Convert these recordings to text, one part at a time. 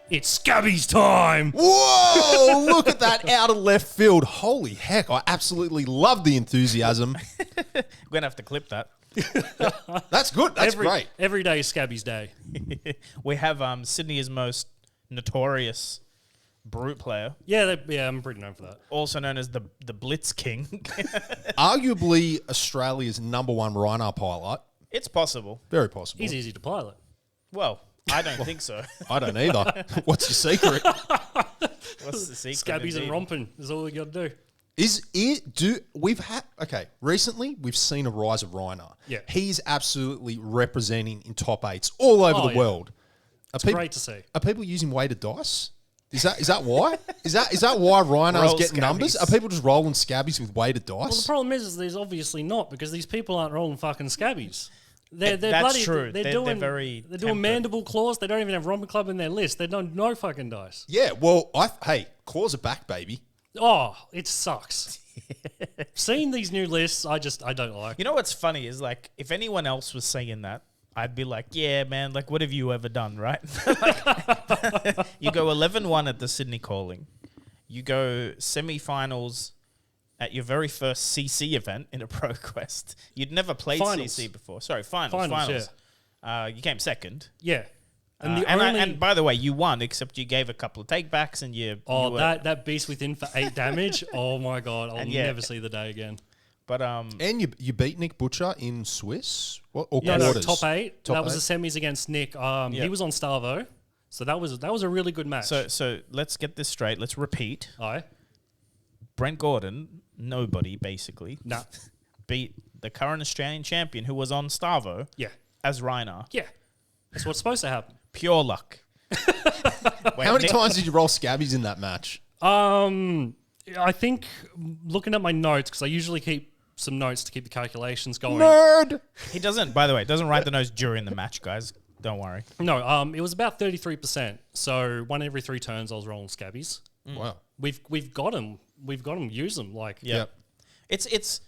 It's Scabbieeees time. Whoa, look at that out of left field. Holy heck, I absolutely love the enthusiasm. We're going to have to clip that. That's good. That's great. Every day is Scabbieee's day. We have Sydney's most notorious brute player, Yeah, I'm pretty known for that. also known as the Blitz King. Arguably Australia's number one Rhinar pilot. It's possible. Very possible. He's easy to pilot. Well, I don't think so. I don't either. What's your secret? What's the secret? Scabbieeees and indeed? romping is all we got to do. Recently we've seen a rise of Rhinar. Yeah. He's absolutely representing in top eights all over the world. It's great to see. Are people using weighted dice? Is that why? Is that why Rhinar's Roll getting numbers? Scabbieees. Are people just rolling Scabbieees with weighted dice? Well, the problem is there's obviously not, because these people aren't rolling fucking Scabbieees. They're That's bloody, true. They're They're doing very doing tempered. mandible claws. They don't even have romping club in their list. They don't no fucking dice. Yeah, well, hey, claws are back, baby. Oh, it sucks. Seeing these new lists, I don't like. You know what's funny is, like, if anyone else was saying that, I'd be like, yeah, man, like, what have you ever done, right? Like, you go 11-1 at the Sydney Calling. You go semi-finals at your very first CC event in a Pro Quest. You'd never played Finals. CC before. Sorry, finals. You came second. Yeah. And And by the way, you won, except you gave a couple of takebacks and you were, that beast within for 8 damage. Oh my god, I'll yeah. never see the day again. But And you beat Nick Butcher in Swiss? Or No, quarters? top 8. Top that was eight? the semis against Nick. He was on Starvo, so that was a really good match. so let's get this straight. Let's repeat. Aye. Brent Gordon, nobody basically, Nah. beat the current Australian champion who was on Starvo Yeah. as Rhinar. Yeah. That's what's supposed to happen. Pure luck. Wait, How many times did you roll Scabbieeees in that match? I think looking at my notes, because I usually keep some notes to keep the calculations going. Nerd! He doesn't, by the way, doesn't write the notes during the match, guys. Don't worry. No, it was about 33%. So one every 3 turns, I was rolling Scabbieees. Wow. We've got them. We've got them. Use them. Like Yeah. Yep. It's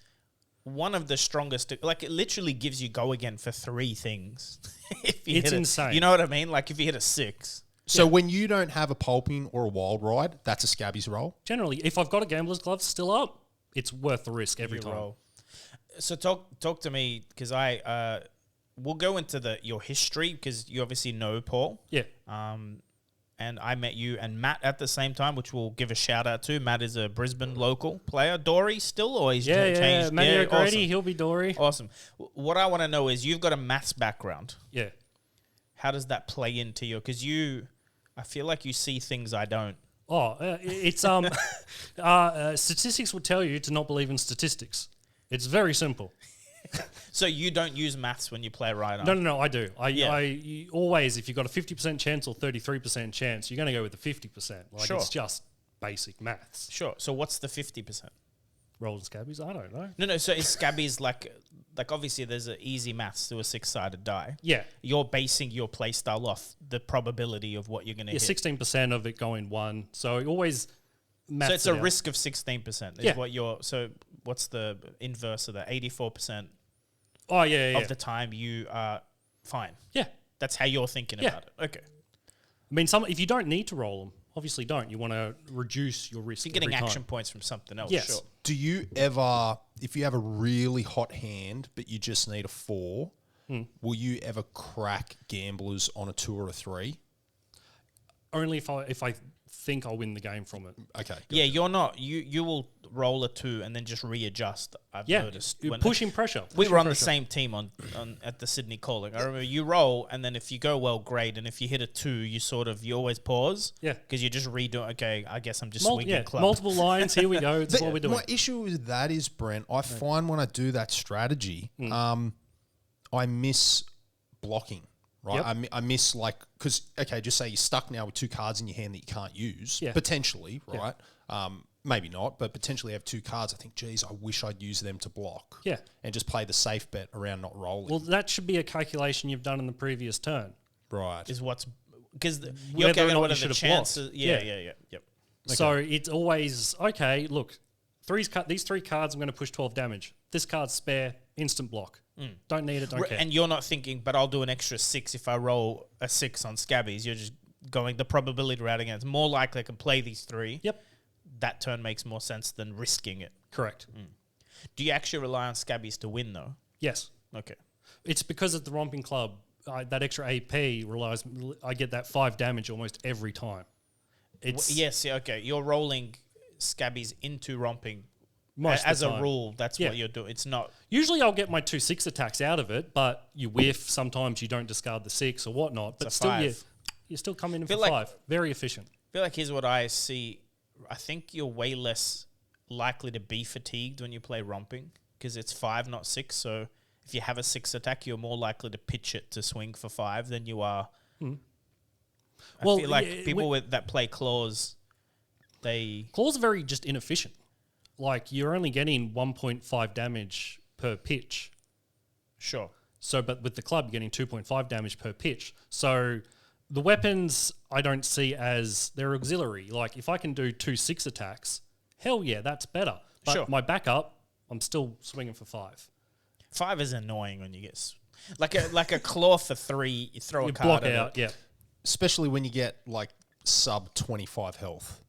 one of the strongest, like, it literally gives you go again for 3 things. If you It's hit it. insane. You know what I mean? Like, if you hit a 6. So when you don't have a pulping or a wild ride, that's a Scabbieee's roll? generally, if I've got a gambler's glove still up, it's worth the risk every You time. roll. So talk to me, because we'll go into your history, because you obviously know Paul. Yeah. And I met you and Matt at the same time, which we'll give a shout out to. Matt is a Brisbane local player. Dory still, or he's changed? Matty O'Grady, awesome. he'll be Dory. Awesome. What I want to know is, you've got a maths background. Yeah. How does that play into your? Because I feel like you see things I don't. Oh, it's statistics will tell you to not believe in statistics. It's very simple. So you don't use maths when you play Rhinar? No, I do. Yeah. I always, if you've got a 50% chance or 33% chance, you're going to go with the 50%. Like, Sure. it's just basic maths. Sure. So what's the 50%? Rolling Scabbieeees, I don't know. No. So is Scabbieee's like obviously there's an easy maths to a 6-sided die. Yeah. You're basing your play style off the probability of what you're going to Yeah, hit. 16% of it going 1. So it always maths So it's it a out. risk of 16% is Yeah. what you're. So what's the inverse of that? 84% Oh, yeah. of the time you are fine. Yeah. That's how you're thinking Yeah. about it. Okay. I mean, if you don't need to roll them, obviously don't. You want to reduce your risk. So you're getting every action time. points from something else. Yes. Sure. Do you ever, if you have a really hot hand, but you just need a 4, will you ever crack gamblers on a 2 or a 3? Only if I think I'll win the game from it. Okay. Yeah, you're not. You will roll a 2 and then just readjust. I've Yeah, noticed. you're When- pushing pressure. We pushing were on the pressure. same team on at the Sydney Calling. I remember you roll, and then if you go well, great. And if you hit a 2, you always pause. Yeah. Because you just redo. Okay, I guess I'm just swinging club. Multiple lines. Here we go. It's what we're doing. My issue with that is, Brent, I find when I do that strategy, I miss blocking, right? Yep. I miss, like, because, okay, just say you're stuck now with 2 cards in your hand that you can't use, Yeah. potentially, right? Maybe not, but potentially have 2 cards. I think, geez, I wish I'd use them to block. Yeah. And just play the safe bet around not rolling. Well, that should be a calculation you've done in the previous turn. right. Is what's because you're Whether or going not what you are should the have chances? blocked. Yeah. Yep. So it's always, okay, look, these 3 cards, I'm going to push 12 damage. This card's spare, instant block. Don't need it, don't care. And you're not thinking, but I'll do an extra 6 if I roll a 6 on Scabbieeees. You're just going the probability route again. It's more likely I can play these 3. Yep. That turn makes more sense than risking it. Correct. Do you actually rely on Scabbies to win, though? Yes. Okay. It's because of the Romping Club. That extra AP relies. I get that 5 damage almost every time. It's Yes, yeah, okay. You're rolling Scabbies into Romping. most As of a the time. rule, that's Yeah. what you're doing. It's not... Usually I'll get my 2 6 attacks out of it, but you whiff. Sometimes you don't discard the 6 or whatnot. But It's a still, 5. you still come in for Feel like- 5. Very efficient. I feel like here's what I see. I think you're way less likely to be fatigued when you play Romping because it's 5, not 6. So if you have a 6 attack, you're more likely to pitch it to swing for 5 than you are. I Well, feel like yeah, people that play claws, they... Claws are very just inefficient. Like you're only getting 1.5 damage per pitch. Sure. So, but with the club, you're getting 2.5 damage per pitch. So the weapons I don't see as they're auxiliary. Like if I can do 2 6 attacks, hell yeah, that's better. But Sure. my backup, I'm still swinging for 5. 5 is annoying when you get... Like a claw for 3, you throw You a card block at out, it. yeah. Especially when you get like sub 25 health.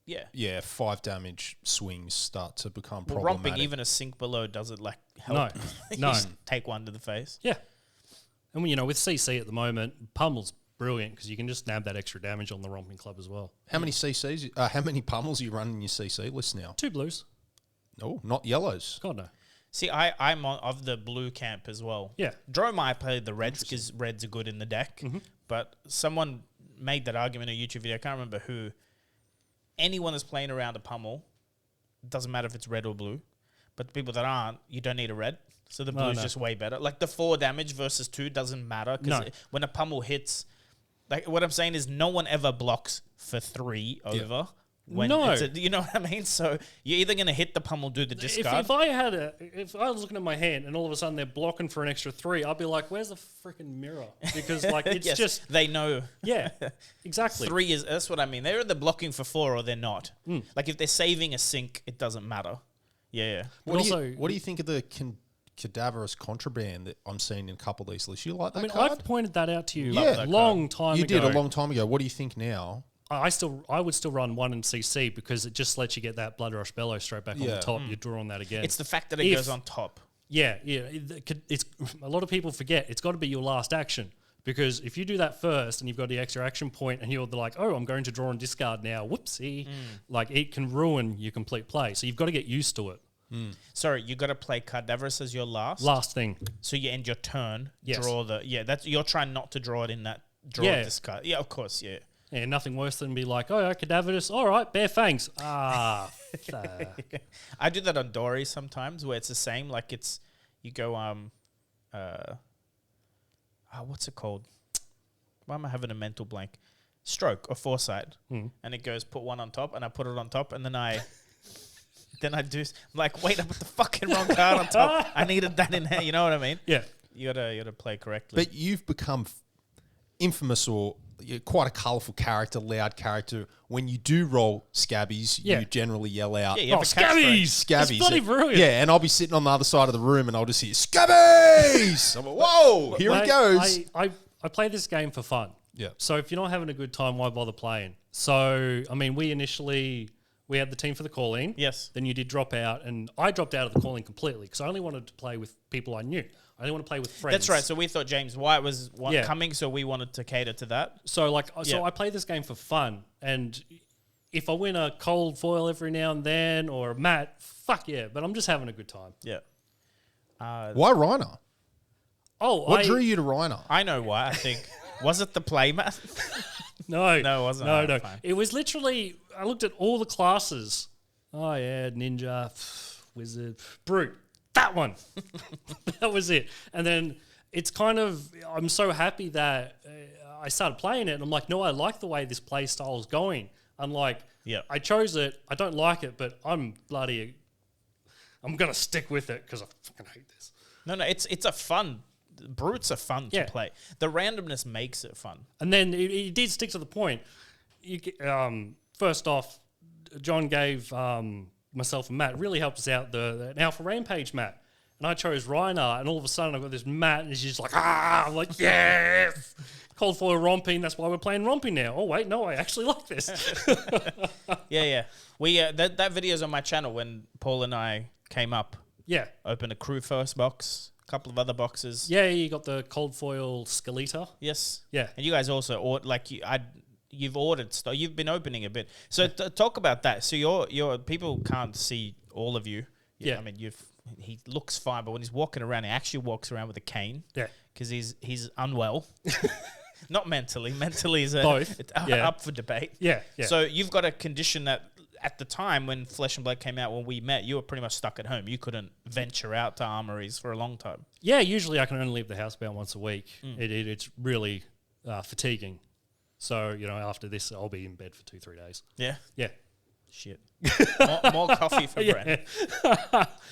Yeah. Yeah, 5 damage swings start to become Well, problematic. Romping, even a sink below, does it like help? No, You no. just take one to the face. Yeah. And you know, with CC at the moment, Pummel's brilliant because you can just nab that extra damage on the Romping Club as well. How many CCs? How many pummels are you running in your CC list now? 2 blues. Oh, not yellows. God no. See, I'm of the blue camp as well. Yeah. Dro might play the reds because reds are good in the deck. But someone made that argument in a YouTube video. I can't remember who. Anyone that's playing around a pummel, doesn't matter if it's red or blue. But the people that aren't, you don't need a red. So the blue is no. just way better. Like the 4 damage versus 2 doesn't matter. Because No. when a pummel hits, like what I'm saying is no one ever blocks for 3 over. When No. it's you know what I mean? So you're either going to hit the pummel, do the discard. If I was looking at my hand and all of a sudden they're blocking for an extra 3, I'd be like, "Where's the freaking mirror?" Because like it's Yes, just they know. yeah, exactly. 3 is that's what I mean. They're either blocking for 4 or they're not. Like if they're saving a sink, it doesn't matter. Yeah. What, But do you think of the cadaverous contraband that I'm seeing in a couple of these lists? You like that I mean, card? I've pointed that out to you Yeah. a long time You ago. did a long time ago. What do you think now? I would still run 1 in CC because it just lets you get that Blood Rush Bellow straight back on the top. You draw on that again. It's the fact that it If- goes on top. Yeah. It's a lot of people forget it's got to be your last action because if you do that first and you've got the extra action point and you're like, oh, I'm going to draw and discard now, whoopsie, like it can ruin your complete play. So you've got to get used to it. Sorry, you got to play Cadaverous as your last. Last thing, So you end your turn. Yes. Draw that's you're trying not to draw it in that draw Yeah. discard. Yeah, of course. Yeah. yeah, nothing worse than be like, oh, cadaverous, all right, bare fangs. I do that on Dory sometimes where it's the same. Like it's you go what's it called? Why am I having a mental blank? Stroke or foresight, and it goes put 1 on top, and I put it on top, and then I I'm like, wait, I put the fucking wrong card on top. I needed that in here. You know what I mean? Yeah. You gotta play correctly. But you've become infamous or you're quite a colourful character, loud character. When you do roll Scabbies, Yeah. you generally yell out, Yeah, you have Oh, a catchphrase. Scabbies! Scabbies. It's bloody brilliant. Yeah, and I'll be sitting on the other side of the room and I'll just hear, Scabbies! I'm like, whoa, here Mate, it goes. I play this game for fun. Yeah. So if you're not having a good time, why bother playing? So, I mean, we had the team for the call-in. Yes. Then you did drop out, and I dropped out of the call-in completely because I only wanted to play with people I knew. I didn't want to play with friends. That's right. So we thought James White was Yeah. coming, so we wanted to cater to that. So Yeah. I play this game for fun, and if I win a cold foil every now and then or a mat, fuck yeah! But I'm just having a good time. Yeah. Why Rhinar? Oh, What drew you to Rhinar? I know why. I think was it the playmat? No, No, it wasn't. No, Alright, no. fine. It was literally. I looked at all the classes. Oh yeah, ninja, wizard, brute. That one. That was it. And then it's kind of. I'm so happy that I started playing it, and I'm like, no, I like the way this play style is going. I'm like, Yeah. I chose it. I don't like it, but I'm gonna stick with it because I fucking hate this. No, it's a fun. Brutes are fun Yeah. to play. The randomness makes it fun. And then it did stick to the point. First off, John gave myself and Matt, really helped us out, an Alpha Rampage Matt. And I chose Rhinar, and all of a sudden I've got this Matt, and he's just like, I'm like, yes! cold foil romping. That's why we're playing romping now. Oh wait, no, I actually like this. Yeah. We that video's on my channel when Paul and I came up. Yeah. Opened a crew first box, a couple of other boxes. Yeah, you got the cold foil Scabbieeees. Yes. Yeah. And you guys also you've ordered stuff. You've been opening a bit. So talk about that. So your people can't see all of you. Yeah. I mean, he looks fine, but when he's walking around, he actually walks around with a cane. Yeah. Because he's unwell. Not mentally. Mentally is Both. Up for debate. Yeah. So you've got a condition that at the time when Flesh and Blood came out, when we met, you were pretty much stuck at home. You couldn't venture out to armories for a long time. Yeah, usually I can only leave the house about once a week. It's really fatiguing. So, after this, I'll be in bed for 2-3 days. Yeah? Yeah. Shit. more coffee for Brent.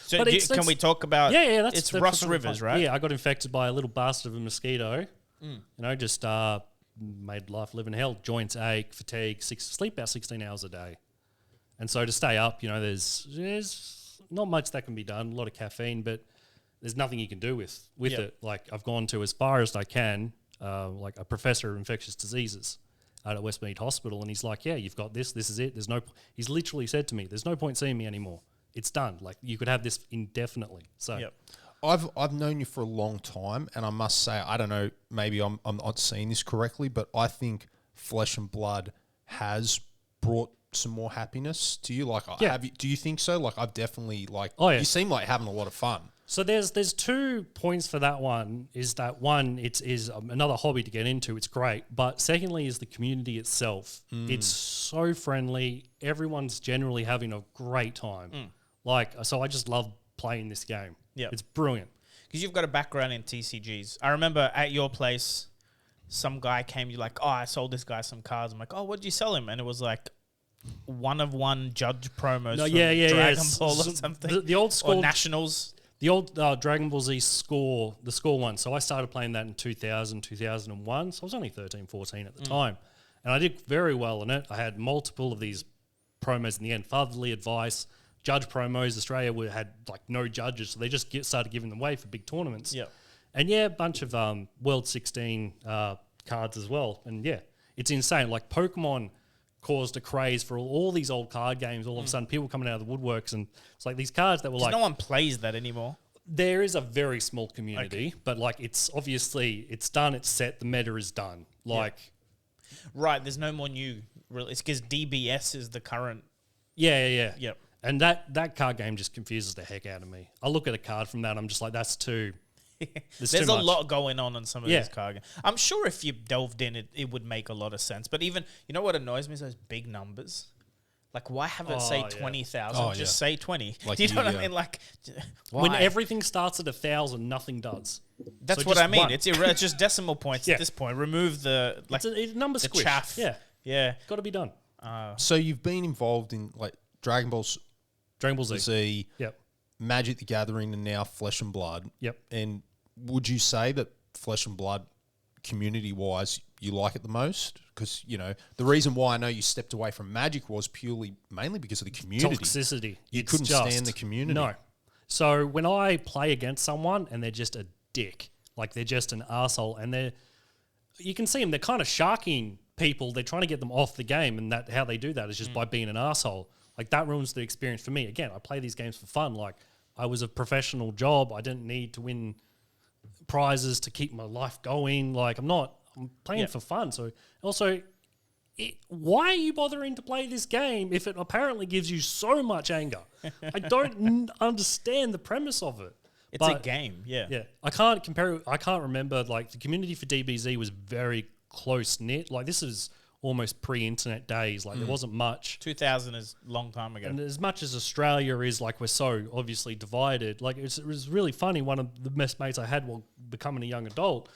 So can we talk about... Yeah, it's Ross Rivers, fun. right? Yeah, I got infected by a little bastard of a mosquito. Just made life living hell. Joints ache, fatigue, sleep about 16 hours a day. And so to stay up, there's not much that can be done. A lot of caffeine, but there's nothing you can do with it. Like I've gone to as far as I can, like a professor of infectious diseases out at Westmead Hospital, and he's like, "Yeah, you've got this. This is it. He's literally said to me, "There's no point seeing me anymore. It's done. Like you could have this indefinitely." So. I've known you for a long time, and I must say, I don't know, maybe I'm not seeing this correctly, but I think Flesh and Blood has brought some more happiness to you. Like, do you think so? Like, I've definitely you seem like having a lot of fun. So there's 2 points for that one. Is that one? It's another hobby to get into. It's great, but secondly is the community itself. It's so friendly. Everyone's generally having a great time. So I just love playing this game. Yeah, it's brilliant. Because you've got a background in TCGs. I remember at your place, some guy came. You're like, "Oh, I sold this guy some cards." I'm like, "Oh, what did you sell him?" And it was like 1-of-1 judge promos from Dragon Ball or something. The old school or Nationals. The old Dragon Ball Z the score one. So I started playing that in 2000, 2001. So I was only 13, 14 at the time. And I did very well in it. I had multiple of these promos in the end. Fatherly advice, judge promos. Australia had like no judges. So they just started giving them away for big tournaments. Yeah. And a bunch of World 16 cards as well. And it's insane. Like Pokemon caused a craze for all these old card games. All of a sudden, people coming out of the woodworks, and it's like these cards that were like... no one plays that anymore. There is a very small community, but like it's obviously, it's done, it's set, the meta is done. Right, there's no more new... It's because DBS is the current... Yeah. Yep. And that card game just confuses the heck out of me. I look at a card from that, I'm just like, that's too... There's a lot going on some of these card games. I'm sure if you delved in, it would make a lot of sense. But even, what annoys me is those big numbers. Like, why have it say 20,000? Just say 20. Like Do you know what I mean? Like, why? When everything starts at 1,000, nothing does. That's what I mean. It's just decimal points at this point. Remove the it's a number squish. Chaff. Yeah. Got to be done. So you've been involved in like Dragon Ball Z, Magic the Gathering, and now Flesh and Blood. Yep. And would you say that Flesh and Blood, community-wise, you like it the most? Because, the reason why I know you stepped away from Magic was mainly because of the community. Toxicity. You couldn't stand the community. No. So when I play against someone and they're just a dick, like they're just an arsehole, and you can see them, they're kind of sharking people. They're trying to get them off the game, and how they do that is just by being an arsehole. Like, that ruins the experience for me. Again, I play these games for fun. Like, I was a professional job. I didn't need to win prizes to keep my life going. Like, I'm playing for fun. So also, why are you bothering to play this game if it apparently gives you so much anger? I don't understand the premise of it. It's a game, Yeah. I can't compare. I can't remember, like, the community for DBZ was very close knit. Like, this is almost pre-internet days. Like, there wasn't much. 2000 is a long time ago. And as much as Australia is, like, we're so obviously divided, like, it was really funny. One of the best mates I had while becoming a young adult,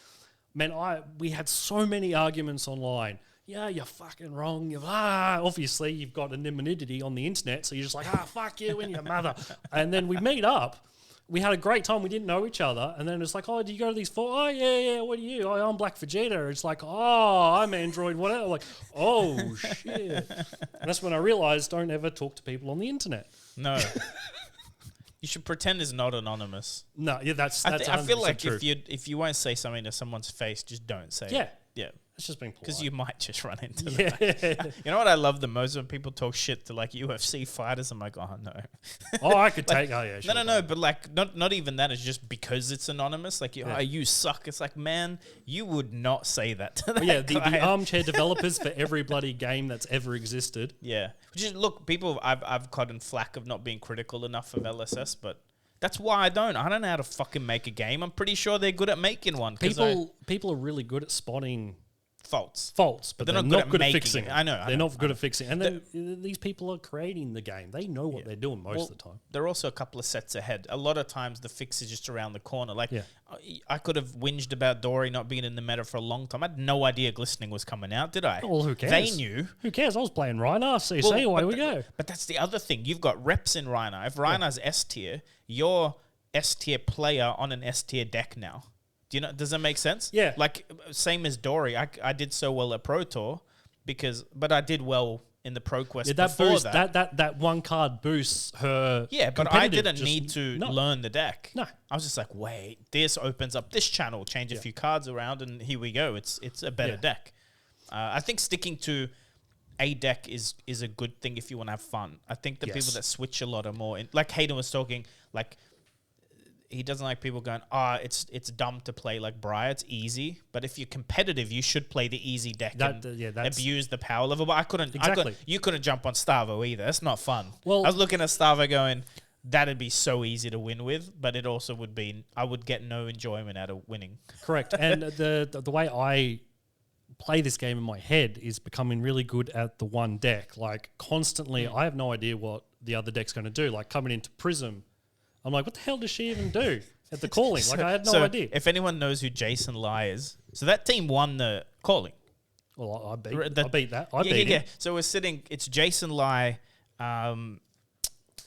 man, we had so many arguments online. Yeah, you're fucking wrong. Obviously, you've got anonymity on the internet, so you're just like, fuck you and your mother. And then we meet up. We had a great time. We didn't know each other. And then it's like, do you go to these four? Oh, yeah. What are you? Oh, I'm Black Vegeta. It's like, I'm Android, whatever. Like, oh, shit. And that's when I realized, don't ever talk to people on the internet. No. You should pretend it's not anonymous. No, yeah, that's I feel like true. if you won't say something to someone's face, just don't say it. Yeah. It's just being polite. Because you might just run into Yeah. that. You know what I love the most when people talk shit to like UFC fighters? I'm like, oh no. Oh, I could take. Oh yeah. No, Sure, no, no. But like, not even that. It's just because it's anonymous. Like, Yeah. oh, you suck. It's like, man, you would not say that to that But yeah, the guy. armchair developers for every bloody game that's ever existed. Yeah. Which is, look, people, I've gotten flack of not being critical enough of LSS, but that's why I don't know how to fucking make a game. I'm pretty sure they're good at making one. People are really good at spotting Faults. but they're not good at fixing it. it. I know. They're not good at fixing it. And then these people are creating the game. They know what they're doing most of the time. They're also a couple of sets ahead. A lot of times the fix is just around the corner. Like, I could have whinged about Dory not being in the meta for a long time. I had no idea Glistening was coming out, did I? Well, who cares? They knew. Who cares? I was playing Rhinar, CC, away we go. But that's the other thing. You've got reps in Rhinar. If Rhinar's S tier, you're S tier player on an S tier deck now. Do you know? Does that make sense? Yeah. Like, same as Dory. I did so well at Pro Tour but I did well in the Pro Quest That before boost, that one card boosts her. Yeah, but I competitive, didn't just need to no. learn the deck. No. I was just like, wait, this opens up this channel, change a few cards around, and here we go. It's a better deck. I think sticking to a deck is a good thing if you want to have fun. I think the people that switch a lot are more like Hayden was talking, like, he doesn't like people going, it's dumb to play like Briar. It's easy. But if you're competitive, you should play the easy deck and abuse the power level. But I couldn't. You couldn't jump on Starvo either. That's not fun. Well, I was looking at Starvo going, that'd be so easy to win with, but it also would be, I would get no enjoyment out of winning. Correct. And the way I play this game in my head is becoming really good at the one deck. Like constantly, I have no idea what the other deck's going to do. Like coming into Prism, I'm like, what the hell does she even do at the calling? Like, I had no idea. If anyone knows who Jason Lai is, so that team won the calling. Well, I beat that. I beat him. So we're sitting, it's Jason Lai. I'm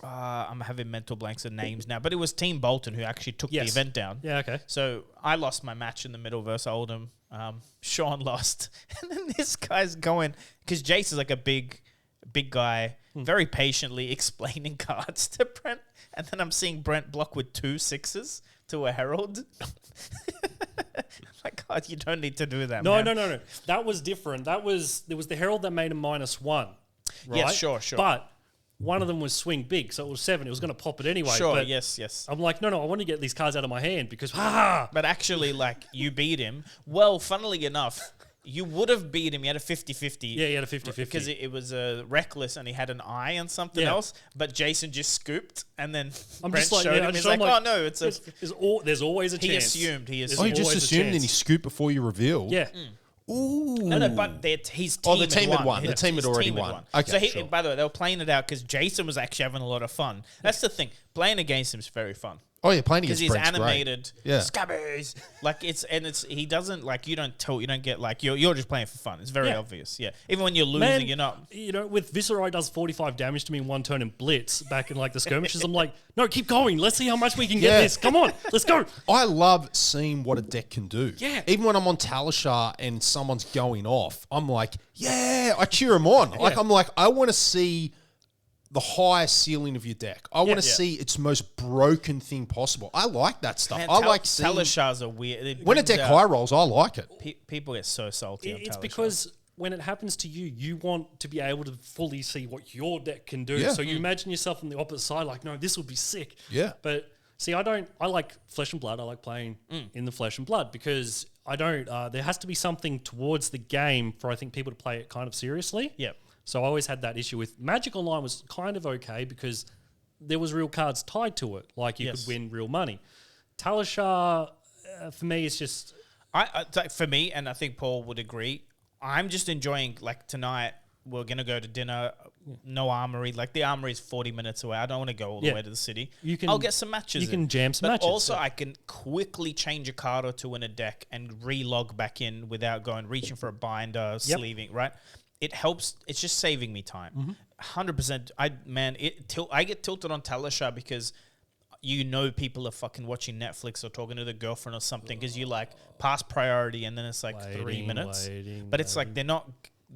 having mental blanks of names now, but it was Team Bolton who actually took the event down. Yeah, okay. So I lost my match in the middle versus Oldham. Sean lost. And then this guy's going, because Jason's like a big guy, very patiently explaining cards to Brent. And then I'm seeing Brent block with 2 6s to a Herald. My God, you don't need to do that, No. man. That was different. There was the Herald that made him -1, right? Yes, sure. But one of them was swing big, so it was 7. It was going to pop it anyway. Sure, but yes. I'm like, no, I want to get these cards out of my hand because, But actually, like, you beat him. Well, funnily enough, you would have beat him. You had a 50-50. Yeah, he had a 50-50. Because it was reckless and he had an eye and something else. But Jason just scooped and then Brent showed him. He's like, oh, no, it's a... There's always a chance. He assumed. Oh, he just assumed and he scooped before you revealed? Yeah. Ooh. No, but his team the team had won. The team had already team won. Okay, so by the way, they were playing it out because Jason was actually having a lot of fun. That's the thing. Playing against him is very fun. Oh yeah, playing because against he's Brent's animated. Great. Yeah, Scabbieeees. Like he doesn't like you don't get like you're just playing for fun. It's very obvious. Yeah, even when you're losing, you're not. You know, with Viserai does 45 damage to me in one turn in Blitz back in like the skirmishes. I'm like, no, keep going. Let's see how much we can get this. Come on, let's go. I love seeing what a deck can do. Yeah, even when I'm on Talishar and someone's going off, I'm like, yeah, I cheer them on. Like I'm like, I want to see the highest ceiling of your deck. I want to see its most broken thing possible. I like that stuff. Man, I like seeing... Talishars are weird. When a deck high rolls, I like it. People get so salty on It's Talishar. because when it happens to you, you want to be able to fully see what your deck can do. Yeah. So you imagine yourself on the opposite side, like, no, this would be sick. Yeah. But see, I like Flesh and Blood. I like playing in the Flesh and Blood because there has to be something towards the game for, I think, people to play it kind of seriously. Yeah. So I always had that issue with Magic Online was kind of okay because there was real cards tied to it. Like you could win real money. Talishar, for me, is just... For me, and I think Paul would agree, I'm just enjoying, like tonight, we're going to go to dinner, no armory. Like the armory is 40 minutes away. I don't want to go all the way to the city. I'll get some matches You can jam some matches. But also I can quickly change a card or two in a deck and re-log back in without reaching for a binder, sleeving, right? It helps. It's just saving me time. 100%. I get tilted on Talishar because people are fucking watching Netflix or talking to their girlfriend or something because you like pass priority and then it's like 3 minutes. But it's like they're not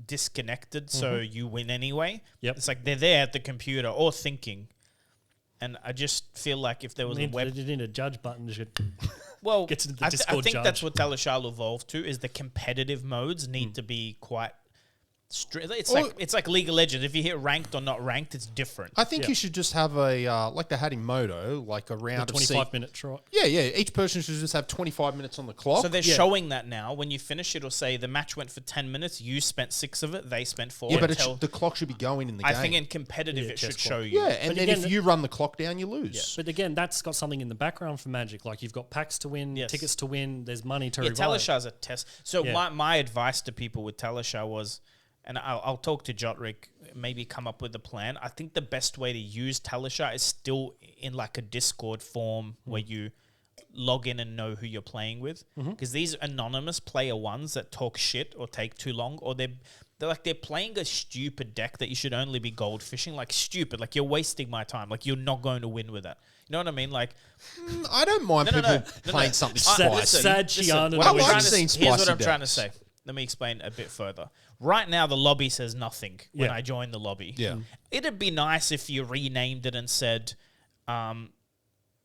disconnected, so you win anyway. Yep. It's like they're there at the computer or thinking. And I just feel like if there was you need a judge button, just Well, Gets into the I Discord think judge. that's what Talishar will evolve to, is the competitive modes need to be quite strict. It's like League of Legends. If you hit ranked or not ranked, it's different. I think you should just have a like they had in Moto, like a round The of 25-minute try. Yeah. Each person should just have 25 minutes on the clock. So they're showing that now. When you finish, it'll say the match went for 10 minutes. You spent 6 of it. They spent 4. yeah, but the clock should be going in the game. I think in competitive it should show you. Yeah, and But then again, if you run the clock down, you lose. But again, that's got something in the background for Magic. Like you've got packs to win, tickets to win. There's money to revive. Talashar's a test. So my advice to people with Talishar was, and I'll talk to Jotrick, maybe come up with a plan. I think the best way to use Talishar is still in like a Discord form where you log in and know who you're playing with. Because these anonymous player ones that talk shit or take too long, or they're playing a stupid deck that you should only be gold fishing. Like stupid, like you're wasting my time. Like you're not going to win with that. You know what I mean? Like I don't mind people playing something spicy. Sad Chiana. Here's what I'm trying to say. Let me explain a bit further. Right now, the lobby says nothing when I join the lobby. Yeah. It'd be nice if you renamed it and said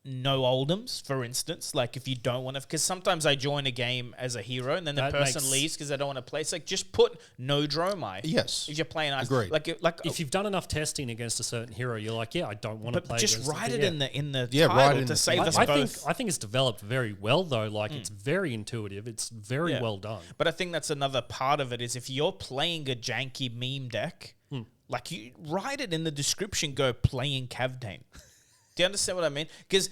no Oldhams, for instance. Like if you don't want to, because sometimes I join a game as a hero and then the person leaves because they don't want to play. It's like just put no Dromai. Yes. If you're playing ice. Agreed. Like if you've done enough testing against a certain hero, you're like, I don't want to play. But just write it in the write it title in to the save us I both. think it's developed very well though. Like it's very intuitive. It's very well done. But I think that's another part of it is if you're playing a janky meme deck, like you write it in the description, go playing Cavdane. Do you understand what I mean? Because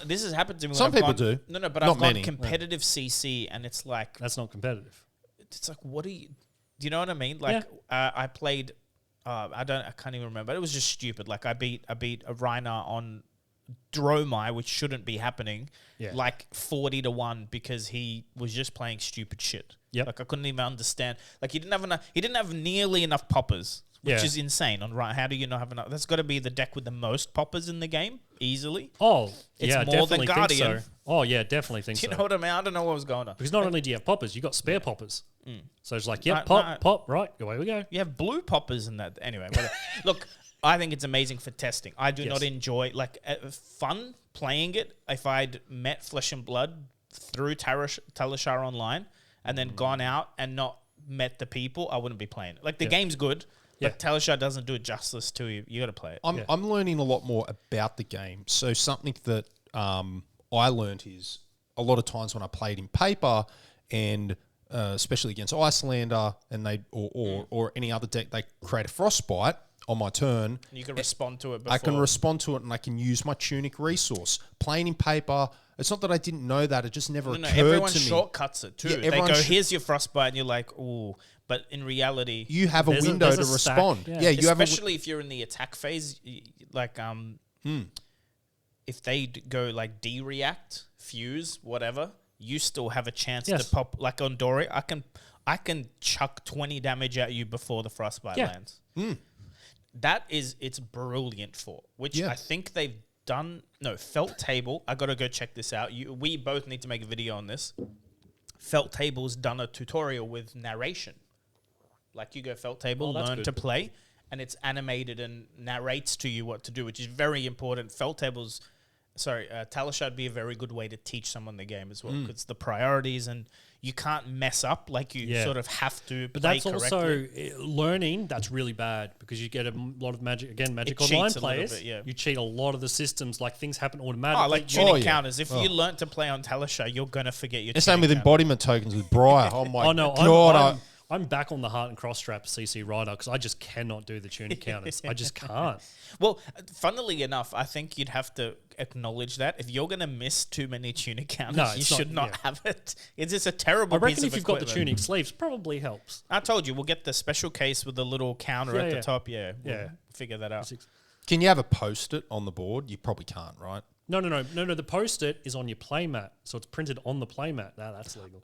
this has happened to me. Some people do. No, but Not I've gone many. competitive CC and it's like, That's not competitive. it's like, what do you know what I mean? Like I played, I can't even remember. It was just stupid. Like I beat a Rhinar on Dromai, which shouldn't be happening, like 40-1 because he was just playing stupid shit. Yep. Like I couldn't even understand. Like he didn't have nearly enough poppers, which is insane. On right, how do you not have enough? That's got to be the deck with the most poppers in the game, easily. Oh, It's yeah, more than definitely Guardian. think so. Oh, yeah, definitely think Do you so. know what I mean? I don't know what was going on. Because not only do you have poppers, you got spare poppers. So it's like, No, pop, right, away we go. You have blue poppers in that. Anyway, whatever. Look, I think it's amazing for testing. I do not enjoy, fun playing it. If I'd met Flesh and Blood through Talishar online and then gone out and not met the people, I wouldn't be playing it. Like, the game's good, but Talishar doesn't do it justice to you. You got to play it. I'm learning a lot more about the game. So something that I learned is a lot of times when I played in paper and especially against Icelander and or any other deck, they create a Frostbite on my turn. You can respond to it before. I can respond to it and I can use my Tunic resource. Playing in paper, it's not that I didn't know that. It just never occurred everyone to me. shortcuts it too. Yeah, they go, here's your Frostbite, and you're like, ooh. But in reality, you have a window to respond. Stack, Yeah, you especially if you're in the attack phase, like if they go like de-react, fuse, whatever, you still have a chance to pop. Like on Dory, I can chuck 20 damage at you before the Frostbite lands. It's brilliant for, which I think they've done. No, Felt Table. I got to go check this out. We both need to make a video on this. Felt Table's done a tutorial with narration. Like you go Felt Table, learn to play, and it's animated and narrates to you what to do, which is very important. Talishar would be a very good way to teach someone the game as well, because the priorities and you can't mess up. Like you sort of have to But play that's correctly. also learning. That's really bad because you get a lot of Magic It Online cheats a little players. bit, You cheat a lot of the systems. Like things happen automatically. Like tunic counters. If you learn to play on Talishar, you're gonna forget your. The same with embodiment tokens with Briar. Oh my no, god! I'm back on the heart and cross strap CC Rhinar because I just cannot do the tunic counters. I just can't. Well, funnily enough, I think you'd have to acknowledge that if you're going to miss too many tunic counters, you should not have it. It's just a terrible I piece reckon of if you've got the equipment. tunic sleeves, probably helps. I told you, we'll get the special case with the little counter at the top. We'll figure that out. Can you have a post-it on the board? You probably can't, right? No. The post-it is on your playmat, so it's printed on the playmat. That's legal.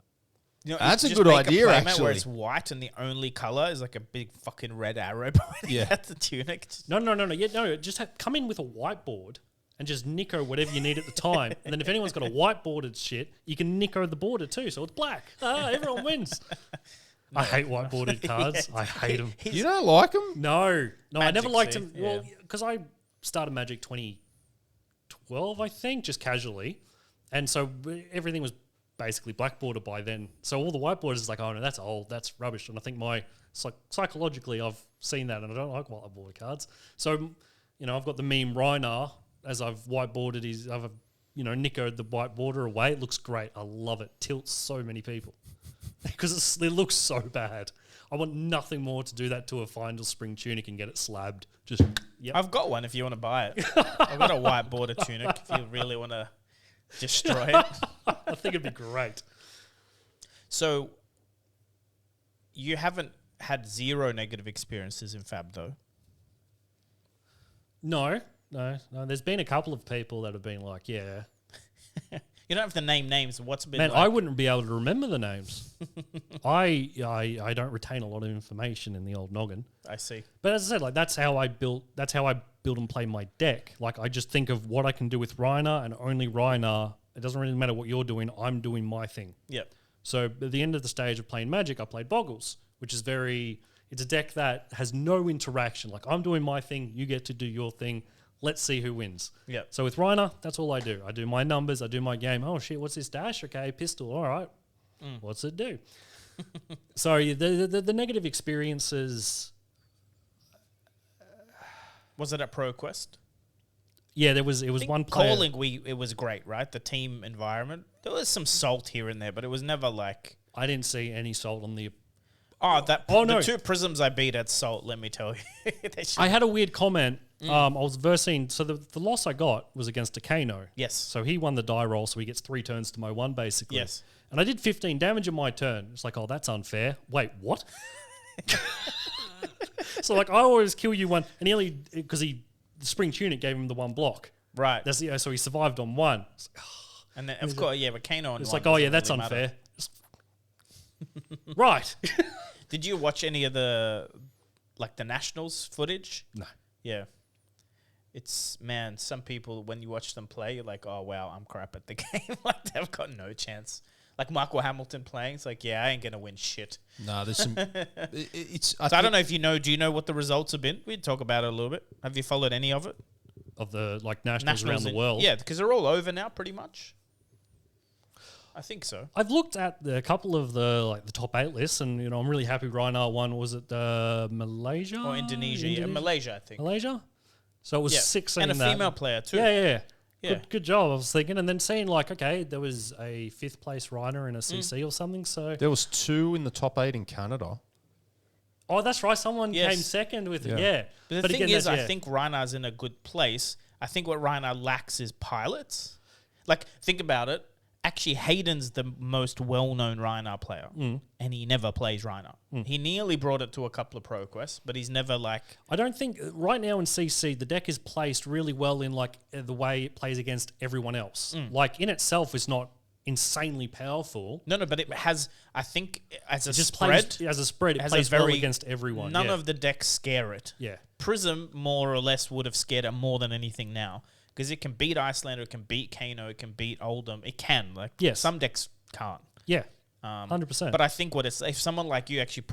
You know, That's a just good make idea, playmat actually. Where it's white and the only color is like a big fucking red arrow pointing at the tunic. No. Just come in with a whiteboard and just nico whatever you need at the time. And then if anyone's got a whiteboarded shit, you can nico the border too, so it's black. Everyone wins. I hate whiteboarded cards. I hate them. You don't like them? No, I never liked them. see? Well, because I started Magic 2012, I think, just casually. And so everything was basically blackboarded by then. So all the whiteboarders is like, oh no, that's old, that's rubbish. And I think psychologically I've seen that and I don't like whiteboard cards. So, I've got the meme Rhinar as I've whiteboarded I've nickered the whiteboarder away. It looks great. I love it. Tilts so many people because it looks so bad. I want nothing more to do that to a Findle spring tunic and get it slabbed. Just, yep. I've got one if you want to buy it. I've got a whiteboarder tunic if you really want to destroy it. I think it'd be great. So, you haven't had zero negative experiences in Fab, though? No. There's been a couple of people that have been like, yeah. You don't have to name names. What's been Man, like? I wouldn't be able to remember the names. I don't retain a lot of information in the old noggin. I see. But as I said, that's how I build and play my deck. Like, I just think of what I can do with Rhinar and only Rhinar. It doesn't really matter what you're doing. I'm doing my thing. Yep. So at the end of the stage of playing Magic, I played Boggles, which is it's a deck that has no interaction. Like, I'm doing my thing. You get to do your thing. Let's see who wins. Yep. So with Rhinar, that's all I do. I do my numbers. I do my game. Oh, shit, what's this dash? Okay, pistol. All right. What's it do? So the negative experiences... Was it at ProQuest? Yeah, it was one player. Calling, it was great, right? The team environment. There was some salt here and there, but it was never like... I didn't see any salt on the... The two Prisms I beat at salt, let me tell you. I had a weird comment. I was versing... So the loss I got was against a Kano. Yes. So he won the die roll, so he gets 3 turns to my 1, basically. Yes. And I did 15 damage in my turn. It's like, oh, that's unfair. Wait, what? So, I always kill you one... And he only... Because the Spring Tunic gave him the 1 block. Right. So he survived on 1. And then, of course, but Kano on It's 1 like, oh, yeah, doesn't that's really unfair. matter. Right. Did you watch any of the Nationals footage? No. Yeah. It's, man, some people, when you watch them play, you're like, oh, wow, I'm crap at the game. Like, they've got no chance. Like Michael Hamilton playing, it's like, yeah, I ain't going to win shit. No, there's some... I don't know if you know, do you know what the results have been? We'd talk about it a little bit. Have you followed any of it? Of the, nationals around the world? Yeah, because they're all over now, pretty much. I think so. I've looked at a couple of the top 8 lists, and I'm really happy Rhinar won. Was it Malaysia or Indonesia? Yeah, Malaysia, I think. Malaysia. So it was 6 and a female player too. Yeah. Good job. I was thinking, and then seeing okay, there was a 5th place Rhinar in a CC or something. So there was 2 in the top 8 in Canada. Oh, that's right. Someone came second with it. Yeah. But the thing is, I think Rhinar's in a good place. I think what Rhinar lacks is pilots. Like, think about it. Actually, Hayden's the most well-known Rhinar player, and he never plays Rhinar. He nearly brought it to a couple of ProQuests, but he's never I don't think right now in CC the deck is placed really well in the way it plays against everyone else. In itself, it's not insanely powerful. No, but it has. I think as a spread, it plays well against everyone. None of the decks scare it. Yeah, Prism more or less would have scared it more than anything now. Because it can beat Icelander, it can beat Kano, it can beat Oldham. It can. Some decks can't. Yeah, 100%. But I think if someone like you actually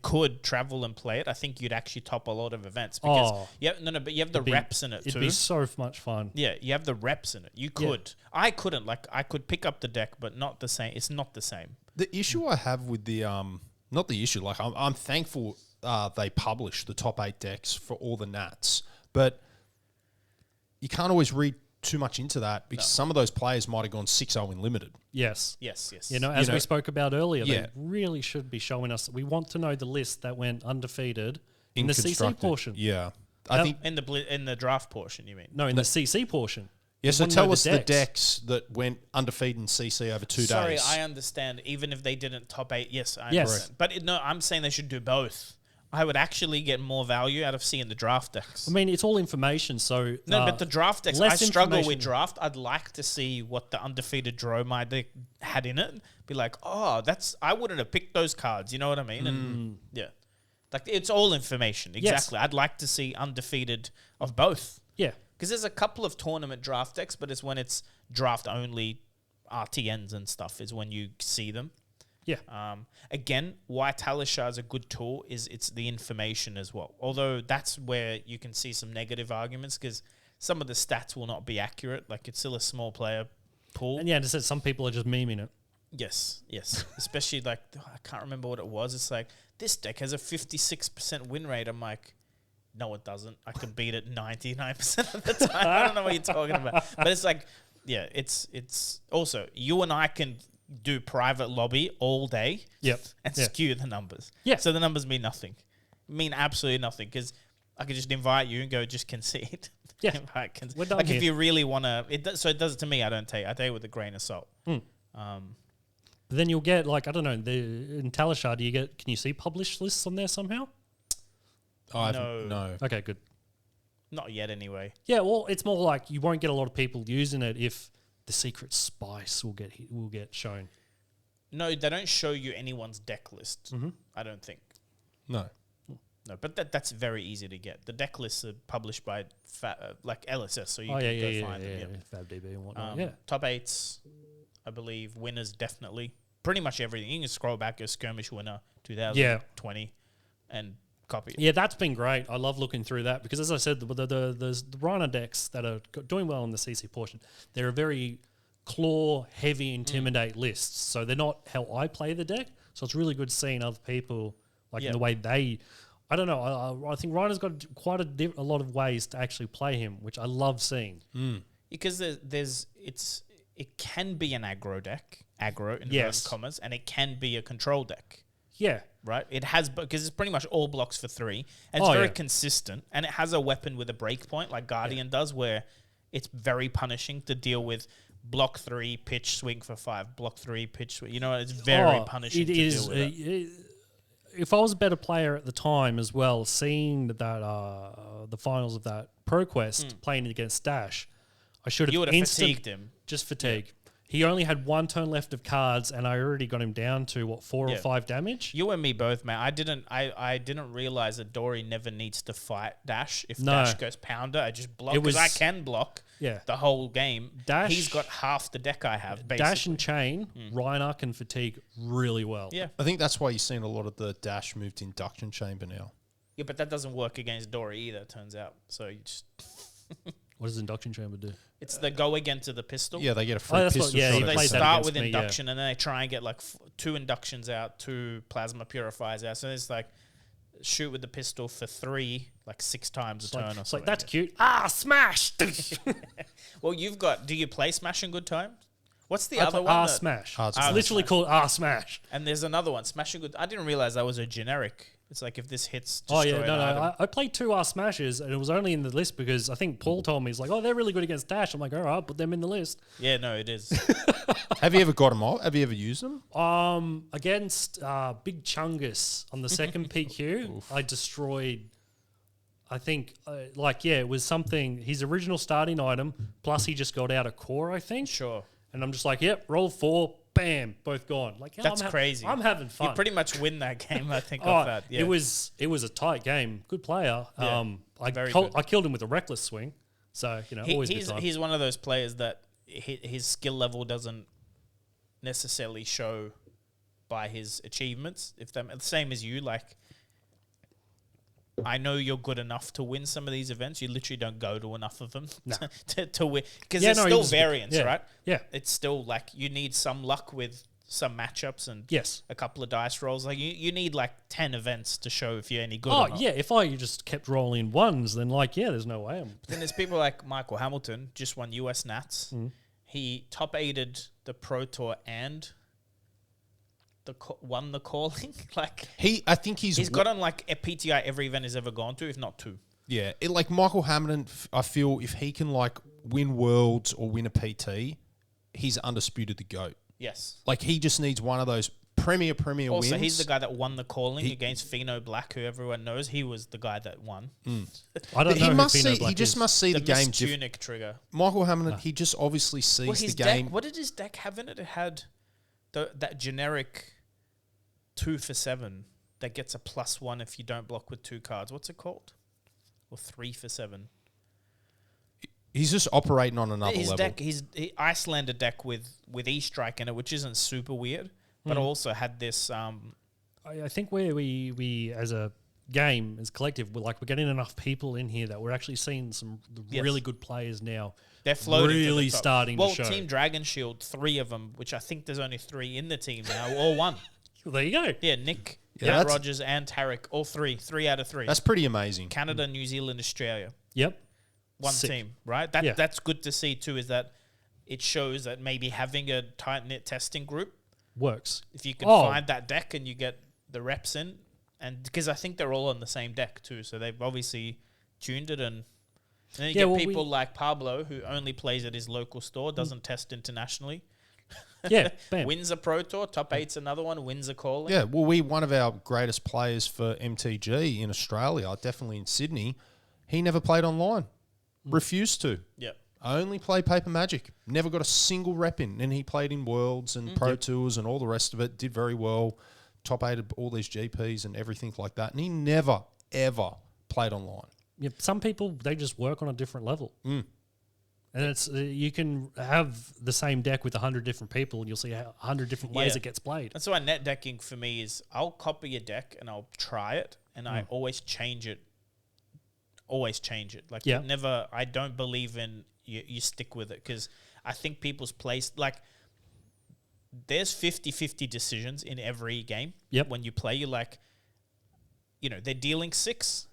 could travel and play it, I think you'd actually top a lot of events. Because but you have the reps in it too. It'd be so much fun. Yeah, you have the reps in it. You could. Yeah. I couldn't. I could pick up the deck, but not the same. It's not the same. The issue I have with the not the issue. I'm thankful they publish the top 8 decks for all the Nats, but you can't always read too much into that because some of those players might have gone 6-0 in limited. Yes. As we spoke about earlier, they really should be showing us. We want to know the list that went undefeated in the CC portion. Yeah. I think in the draft portion, you mean? No, in the CC portion. Yeah, so tell us the decks that went undefeated in CC over 2 days. Sorry, I understand. Even if they didn't top 8, yes, I understand. But I'm saying they should do both. I would actually get more value out of seeing the draft decks. I mean, it's all information, so... No, but the draft decks, I struggle with draft. I'd like to see what the undefeated draw my deck had in it. Be like, oh, I wouldn't have picked those cards, you know what I mean? And it's all information, exactly. Yes. I'd like to see undefeated of both. Yeah. Because there's a couple of tournament draft decks, but it's when it's draft-only RTNs and stuff is when you see them. Yeah. Again, why Talishar is a good tool is it's the information as well. Although that's where you can see some negative arguments because some of the stats will not be accurate. Like, it's still a small player. pool. And yeah, it said some people are just memeing it. Yes. Especially like, I can't remember what it was. It's like, this deck has a 56% win rate. I'm like, no, it doesn't. I can beat it 99% of the time. I don't know what you're talking about. But it's like, yeah, it's also, you and I can do private lobby all day and skew the numbers. Yeah. So the numbers mean nothing. Mean absolutely nothing because I could just invite you and go, just concede. Yeah. We're done like here. if you really want to, so it does it to me. I take it with a grain of salt. But then you'll get like, I don't know, in Talishar, can you see published lists on there somehow? No. Okay, good. Not yet, anyway. Yeah, well, it's more like you won't get a lot of people using it if the secret spice will get shown. No, they don't show you anyone's deck list. Mm-hmm. I don't think. No. No, but that's very easy to get. The deck lists are published by like LSS, so you Oh, can yeah, go find them. Yeah. FabDB and whatnot. Top 8s, I believe. Winners, definitely. Pretty much everything. You can scroll back, go skirmish winner 2020 and copy it. Yeah, that's been great. I love looking through that because, as I said, the Rhinar decks that are doing well in the CC portion, they're a very claw-heavy intimidate lists. So they're not how I play the deck. So it's really good seeing other people, like in the way they... I don't know. I think Rhinar's got quite a lot of ways to actually play him, which I love seeing. Because it can be an aggro deck, in inverted commas, and it can be a control deck. Yeah. Right? It has, because it's pretty much all blocks for 3. And it's very consistent. And it has a weapon with a breakpoint like Guardian does, where it's very punishing to deal with block 3, pitch, swing for 5, block 3, pitch, swing. You know, it's very punishing to deal with it. If I was a better player at the time as well, seeing that the finals of that ProQuest playing against Dash, I should have You would have fatigued him. Just fatigue. Yeah. He only had 1 turn left of cards, and I already got him down to 4 or 5 damage. You and me both, man. I didn't realize that Dory never needs to fight Dash. If Dash goes pounder, I just block because I can block. Yeah. The whole game. Dash, he's got half the deck I have. Basically. Dash and chain, Rhinar can fatigue really well. Yeah. I think that's why you're seeing a lot of the Dash moved induction chamber now. Yeah, but that doesn't work against Dory either. It turns out. So you just. What does induction chamber do? It's the go again to the pistol. Yeah, they get a free pistol shot. They start with induction and then they try and get like 2 inductions out, 2 plasma purifiers out. So it's like shoot with the pistol for 3, like 6 times a turn or something. It's like, that's cute. Smash! Well, do you play Smash in Good Time? What's the other one? Smash. It's literally called Smash. And there's another one, Smash in Good. I didn't realize that was a generic. It's like if this hits, destroy I played 2 Smashes, and it was only in the list because I think Paul told me, he's like, they're really good against Dash. I'm like, all right, put them in the list. Yeah, no, it is. Have you ever got them off? Have you ever used them? Against Big Chungus on the second PQ, I destroyed, I think, it was something, his original starting item, plus he just got out a core, I think. Sure. And I'm just like, yep, roll 4, bam, both gone. Like, that's crazy. I'm having fun. You pretty much win that game, I think, off that. Yeah. It was a tight game. Good player. Yeah, I killed him with a reckless swing. So, always good time. He's one of those players that his skill level doesn't necessarily show by his achievements. If the same as you, like, I know you're good enough to win some of these events. You literally don't go to enough of them to win. Because there's still variance, right? Yeah. It's still like you need some luck with some matchups and a couple of dice rolls. Like you need like 10 events to show if you're any good or not. Yeah. If I just kept rolling ones, then there's no way. But then there's people like Michael Hamilton, just won US Nats. He top 8'd the Pro Tour and won the calling. Like I think he's got on like a PTI every event he's ever gone to, if not 2. Yeah, like Michael Hamilton, I feel if he can like win worlds or win a PT, he's undisputed the GOAT. Yes. Like he just needs one of those premier wins. Also, he's the guy that won the calling against Fino Black, who everyone knows. He was the guy that won. I don't know who Fino Black he just must see the game. Tunic trigger. Michael Hamilton, he just obviously sees the game. What did his deck have in it? It had that generic 2 for 7 that gets a +1 if you don't block with 2 cards. What's it called? Or 3 for 7. He's just operating on another his level. Deck, his Icelander deck with E-Strike in it, which isn't super weird, but also had this. I think where we as a game as collective, we're getting enough people in here that we're actually seeing some really good players now. They're floating really to the top. starting to show. Team Dragon Shield, 3 of them, which I think there's only 3 in the team now, all won. Well, there you go. Yeah, Nick, Yeah, Rogers, and Tarek, all 3 out of 3. That's pretty amazing. Canada, New Zealand, Australia, Yep. one Sick. team, right? That's good to see too. Is that it shows that maybe having a tight knit testing group Works. if you can find that deck and you get the reps in, and because I think they're all on the same deck too, so they've obviously tuned it, and then you get people like Pablo who only plays at his local store, doesn't test internationally. Yeah, bam. Wins a Pro Tour, top 8's another one, wins a calling. Yeah, well, one of our greatest players for MTG in Australia, definitely in Sydney, he never played online. Refused to. Yeah. Only played Paper Magic. Never got a single rep in. And he played in Worlds and Pro Tours and all the rest of it. Did very well. Top 8 of all these GPs and everything like that. And he never, ever played online. Yeah, some people, they just work on a different level. And it's you can have the same deck with 100 different people and you'll see 100 different ways it gets played. That's why net decking for me is I'll copy a deck and I'll try it and I always change it. Like it never, I don't believe in you stick with it because I think people's place, like there's 50-50 decisions in every game. When you play, you're like, they're dealing 6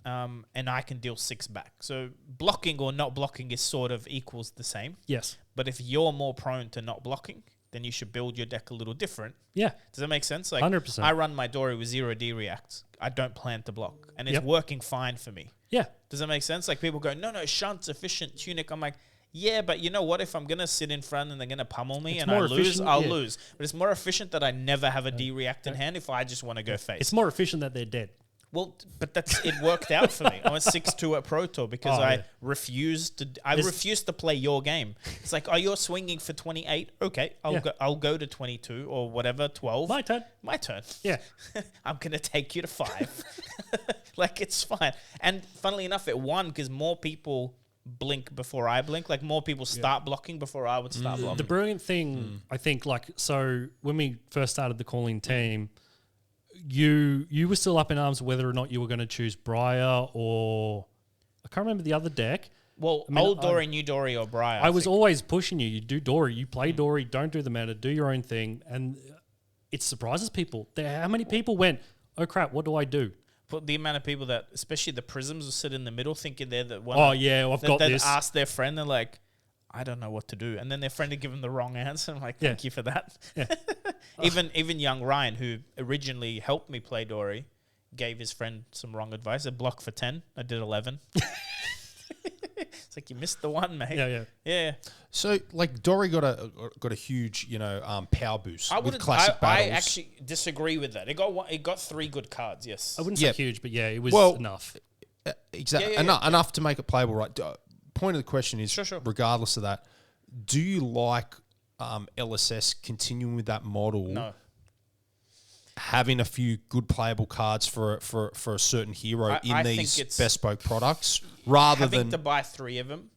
and I can deal 6 back. So blocking or not blocking is sort of equals the same. Yes. But if you're more prone to not blocking, then you should build your deck a little different. Yeah. Does that make sense? Like 100%. I run my Dory with 0 D reacts. I don't plan to block. And it's working fine for me. Yeah. Does that make sense? Like people go, no, Shunt's efficient tunic. I'm like, yeah, but you know what? If I'm going to sit in front and they're going to pummel me and I lose, I'll lose. But it's more efficient that I never have a D react in hand if I just want to go face. It's more efficient that they're dead. Well, but it worked out for me. I went 6-2 at Pro Tour because I refused to play your game. It's like, oh, you're swinging for 28. Okay, I'll go to 22 or whatever, 12. My turn. Yeah. I'm gonna take you to 5. Like it's fine. And funnily enough, it won because more people blink before I blink. Like more people start blocking before I would start blocking. The brilliant thing, I think, so when we first started the calling team. You were still up in arms whether or not you were going to choose Briar or I can't remember the other deck. Well, old Dory, new Dory, or Briar. I was always pushing you. You do Dory, you play Dory, don't do the meta, do your own thing, and it surprises people. How many people went, oh crap, what do I do? But the amount of people that, especially the prisms, will sit in the middle thinking they're the one. Oh yeah, I've got this. Ask their friend, they're like, I don't know what to do. And then their friend would give them the wrong answer. I'm like, thank you for that. Yeah. Even young Ryan, who originally helped me play Dory, gave his friend some wrong advice. A block for 10. I did 11. It's like, you missed the one, mate. Yeah. So, like, Dory got a huge, power boost with classic battles. I actually disagree with that. It got 3 good cards, yes. I wouldn't say huge, but yeah, it was enough. Exactly. Enough to make it playable, right? Point of the question is, regardless of that, do you like LSS continuing with that model? No. Having a few good playable cards for a certain hero in these bespoke products, rather than to buy 3 of them.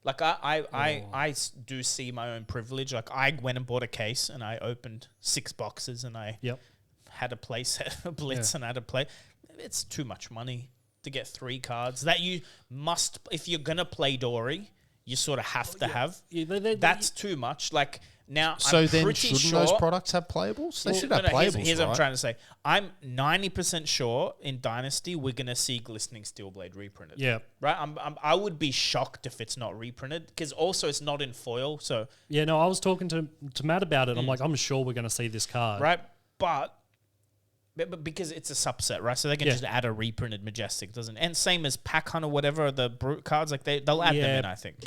Like I do see my own privilege. Like I went and bought a case and I opened 6 boxes and I had a play set of Blitz and I had to play. It's too much money to get 3 cards that you must, if you're gonna play Dory, you sort of have to have. That's too much. Like now, so I'm then pretty shouldn't sure those products have playables? They should have playables. Here's what I'm trying to say. I'm 90% sure in Dynasty we're gonna see Glistening Steelblade reprinted. Yeah, right. I would be shocked if it's not reprinted because also it's not in foil. So yeah, no, I was talking to Matt about it. I'm like, I'm sure we're gonna see this card, right? But because it's a subset, right? So they can just add a reprinted Majestic, doesn't? And same as Pack Hunt or whatever, the brute cards, like they'll add them in, I think.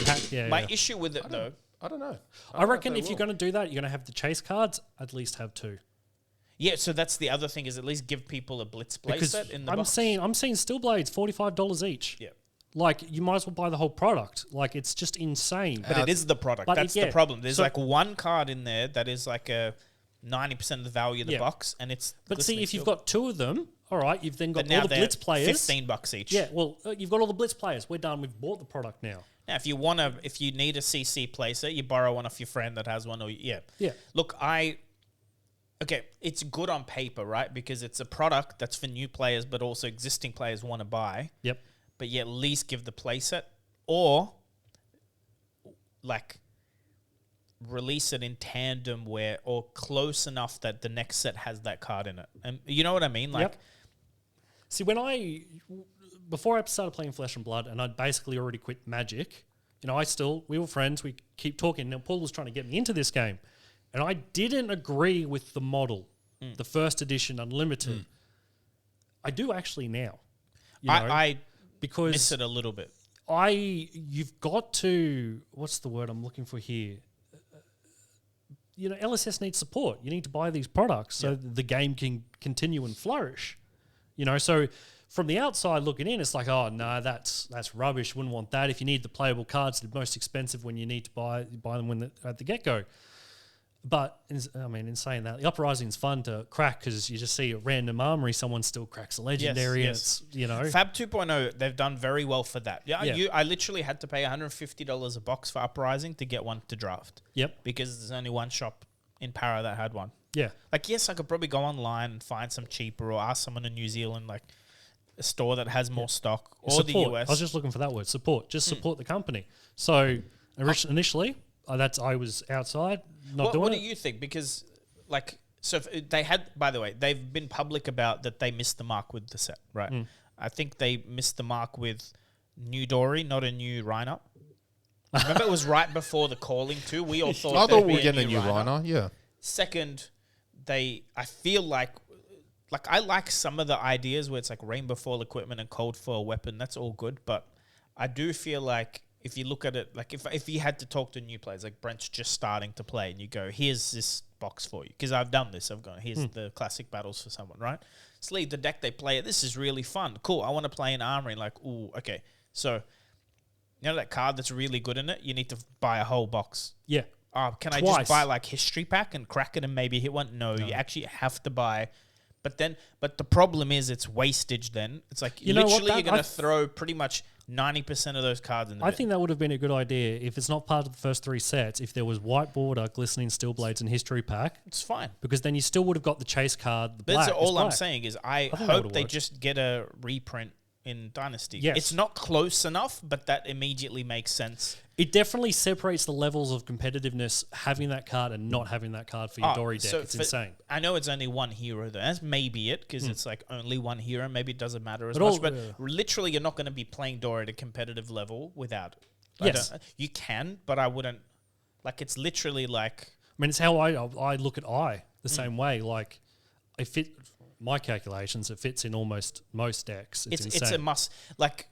My issue with it, though... I don't know. I reckon if you're going to do that, you're going to have the chase cards, at least have 2. Yeah, so that's the other thing, is at least give people a Blitz playset in the box. I'm seeing Steelblades, $45 each. Yeah. Like, you might as well buy the whole product. Like, it's just insane. But it is the product. That's the problem. There's like one card in there that is like a 90% of the value of the box, and it's... But see, if you've got 2 of them, all right, you've then got all the Blitz players. $15 each. Yeah, well, you've got all the Blitz players. We're done. We've bought the product now. Now, if you need a CC playset, you borrow one off your friend that has one, or yeah. Yeah. Look, okay, it's good on paper, right? Because it's a product that's for new players, but also existing players want to buy. Yep. But yet at least give the playset, or like release it in tandem where, or close enough that the next set has that card in it. And you know what I mean? Like, Yep. See, before I started playing Flesh and Blood, and I'd basically already quit Magic, we were friends, we keep talking. Now, Paul was trying to get me into this game, and I didn't agree with the model, the first edition Unlimited. I do actually now. I because miss it a little bit. you've got to, what's the word I'm looking for here? LSS needs support. You need to buy these products so the game can continue and flourish. So from the outside looking in, it's like, oh no, that's rubbish. Wouldn't want that. If you need the playable cards, the most expensive when you need to buy them at the get go. But in saying that, the Uprising's fun to crack because you just see a random armory, someone still cracks a legendary. Yes. It's Fab 2.0, they've done very well for that. I literally had to pay $150 a box for Uprising to get one to draft. Yep. Because there's only one shop in Para that had one. Yeah. Like, yes, I could probably go online and find some cheaper, or ask someone in New Zealand, like a store that has more stock, or Support. the US. I was just looking for that word, support. Just support the company. So initially, I was outside, not doing it. What do you think? Because, they had, by the way, they've been public about that they missed the mark with the set, right? I think they missed the mark with new Dory, not a new Rhinar. Remember, it was right before the calling too. We all thought I thought we were getting a new Rhinar. Yeah. Second, I feel like I like some of the ideas where it's like rainbow foil equipment and cold foil weapon. That's all good, but I do feel like if you look at it, like if you had to talk to new players, like Brent's just starting to play, and you go, here's this box for you, because I've done this. I've gone, here's the classic battles for someone, right? Sleeve the deck they play. This is really fun. Cool. I want to play an armory. Like, ooh, okay. So, that card that's really good in it, you need to buy a whole box. Yeah. Can I Twice. just buy like history pack and crack it and maybe hit one? No, you actually have to buy. But the problem is it's wastage then. It's like You know what, literally that- you're going to throw pretty much 90% of those cards in the I bin. think that would have been a good idea if it's not part of the first three sets, if there was white border, glistening steel blades, and history pack, It's fine. because then you still would have got the chase card. The But black. that's all It's I'm black. saying is I think that hope would've they worked. just get a reprint in Dynasty. Yes. It's not close enough, but that immediately makes sense. It definitely separates the levels of competitiveness having that card and not having that card for your Dory deck. It's insane. I know it's only one hero though. That's maybe it, because it's like only one hero. Maybe it doesn't matter as But much. all- But yeah. literally, you're not going to be playing Dory at a competitive level without it. Yes. You can, but I wouldn't. Like, it's literally like... I mean, it's how I look at the same way. Like, I fit my calculations. It fits in almost most decks. It's insane. It's a must. Like,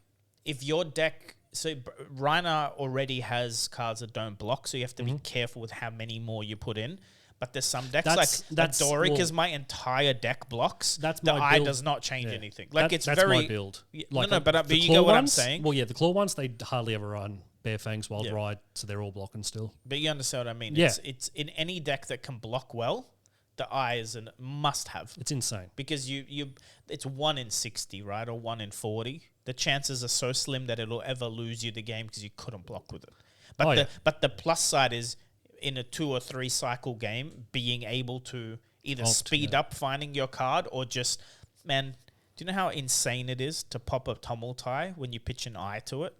if your deck... So, Rhinar already has cards that don't block, so you have to be careful with how many more you put in. But there's some decks like Dory, because my entire deck blocks. That's the my eye build. does not change Yeah. anything. Like, that's very... my build. Yeah, Like, but the you claw get what I'm ones- saying? Well, yeah, the claw ones, they hardly ever run Bare Fangs, Wild Yeah. Ride, so they're all blocking still. But you understand what I mean? Yeah. It's in any deck that can block well, the eye is a must-have. It's insane. Because it's 1 in 60, right? Or 1 in 40. The chances are so slim that it'll ever lose you the game because you couldn't block with it. But the plus side is, in a 2 or 3 cycle game, being able to either speed up finding your card or just, man, do you know how insane it is to pop a Tumultai when you pitch an eye to it?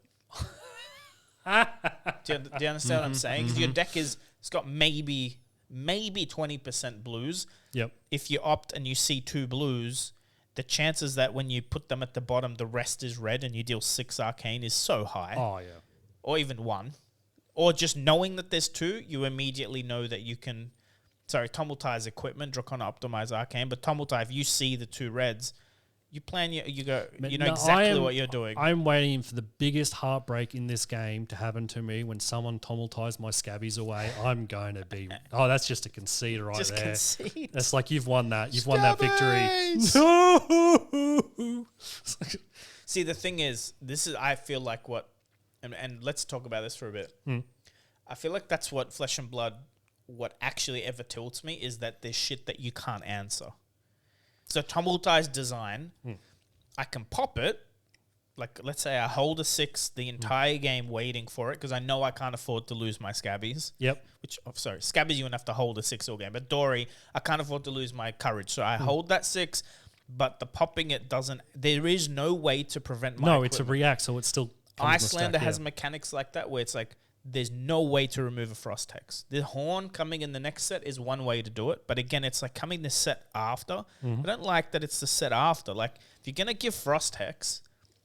Do you understand what I'm saying? 'Cause your deck it's got maybe 20% blues. Yep. If you opt and you see 2 blues, the chances that when you put them at the bottom, the rest is red and you deal 6 arcane is so high. Oh, yeah. Or even 1. Or just knowing that there's 2, you immediately know that you can... Sorry, Tumultai's equipment, Dracona Optimize Arcane, but Tumultai, if you see the 2 reds, you plan, you go, But you know no, exactly what you're doing. I'm waiting for the biggest heartbreak in this game to happen to me when someone tumultize my Scabbies away. I'm going to be... Oh, that's just a concede right Just there. concede. That's like, you've won that. You've won that Scabbies! victory. No! See, the thing is, I feel like what... And let's talk about this for a bit. I feel like that's what Flesh and Blood... What actually ever tilts me is that there's shit that you can't answer. So Tumultai's design, I can pop it, like, let's say I hold a 6 the entire game waiting for it because I know I can't afford to lose my Scabbies. Yep. Scabbies you wouldn't have to hold a 6 all game. But Dory, I can't afford to lose my courage. So I hold that 6, but the popping it doesn't... There is no way to prevent my No, equipment. it's a react, so it's still... Icelander has mechanics like that where it's like, there's no way to remove a Frost Hex. The Horn coming in the next set is one way to do it. But again, it's like coming the set after. I don't like that it's the set after. Like, if you're going to give Frost Hex...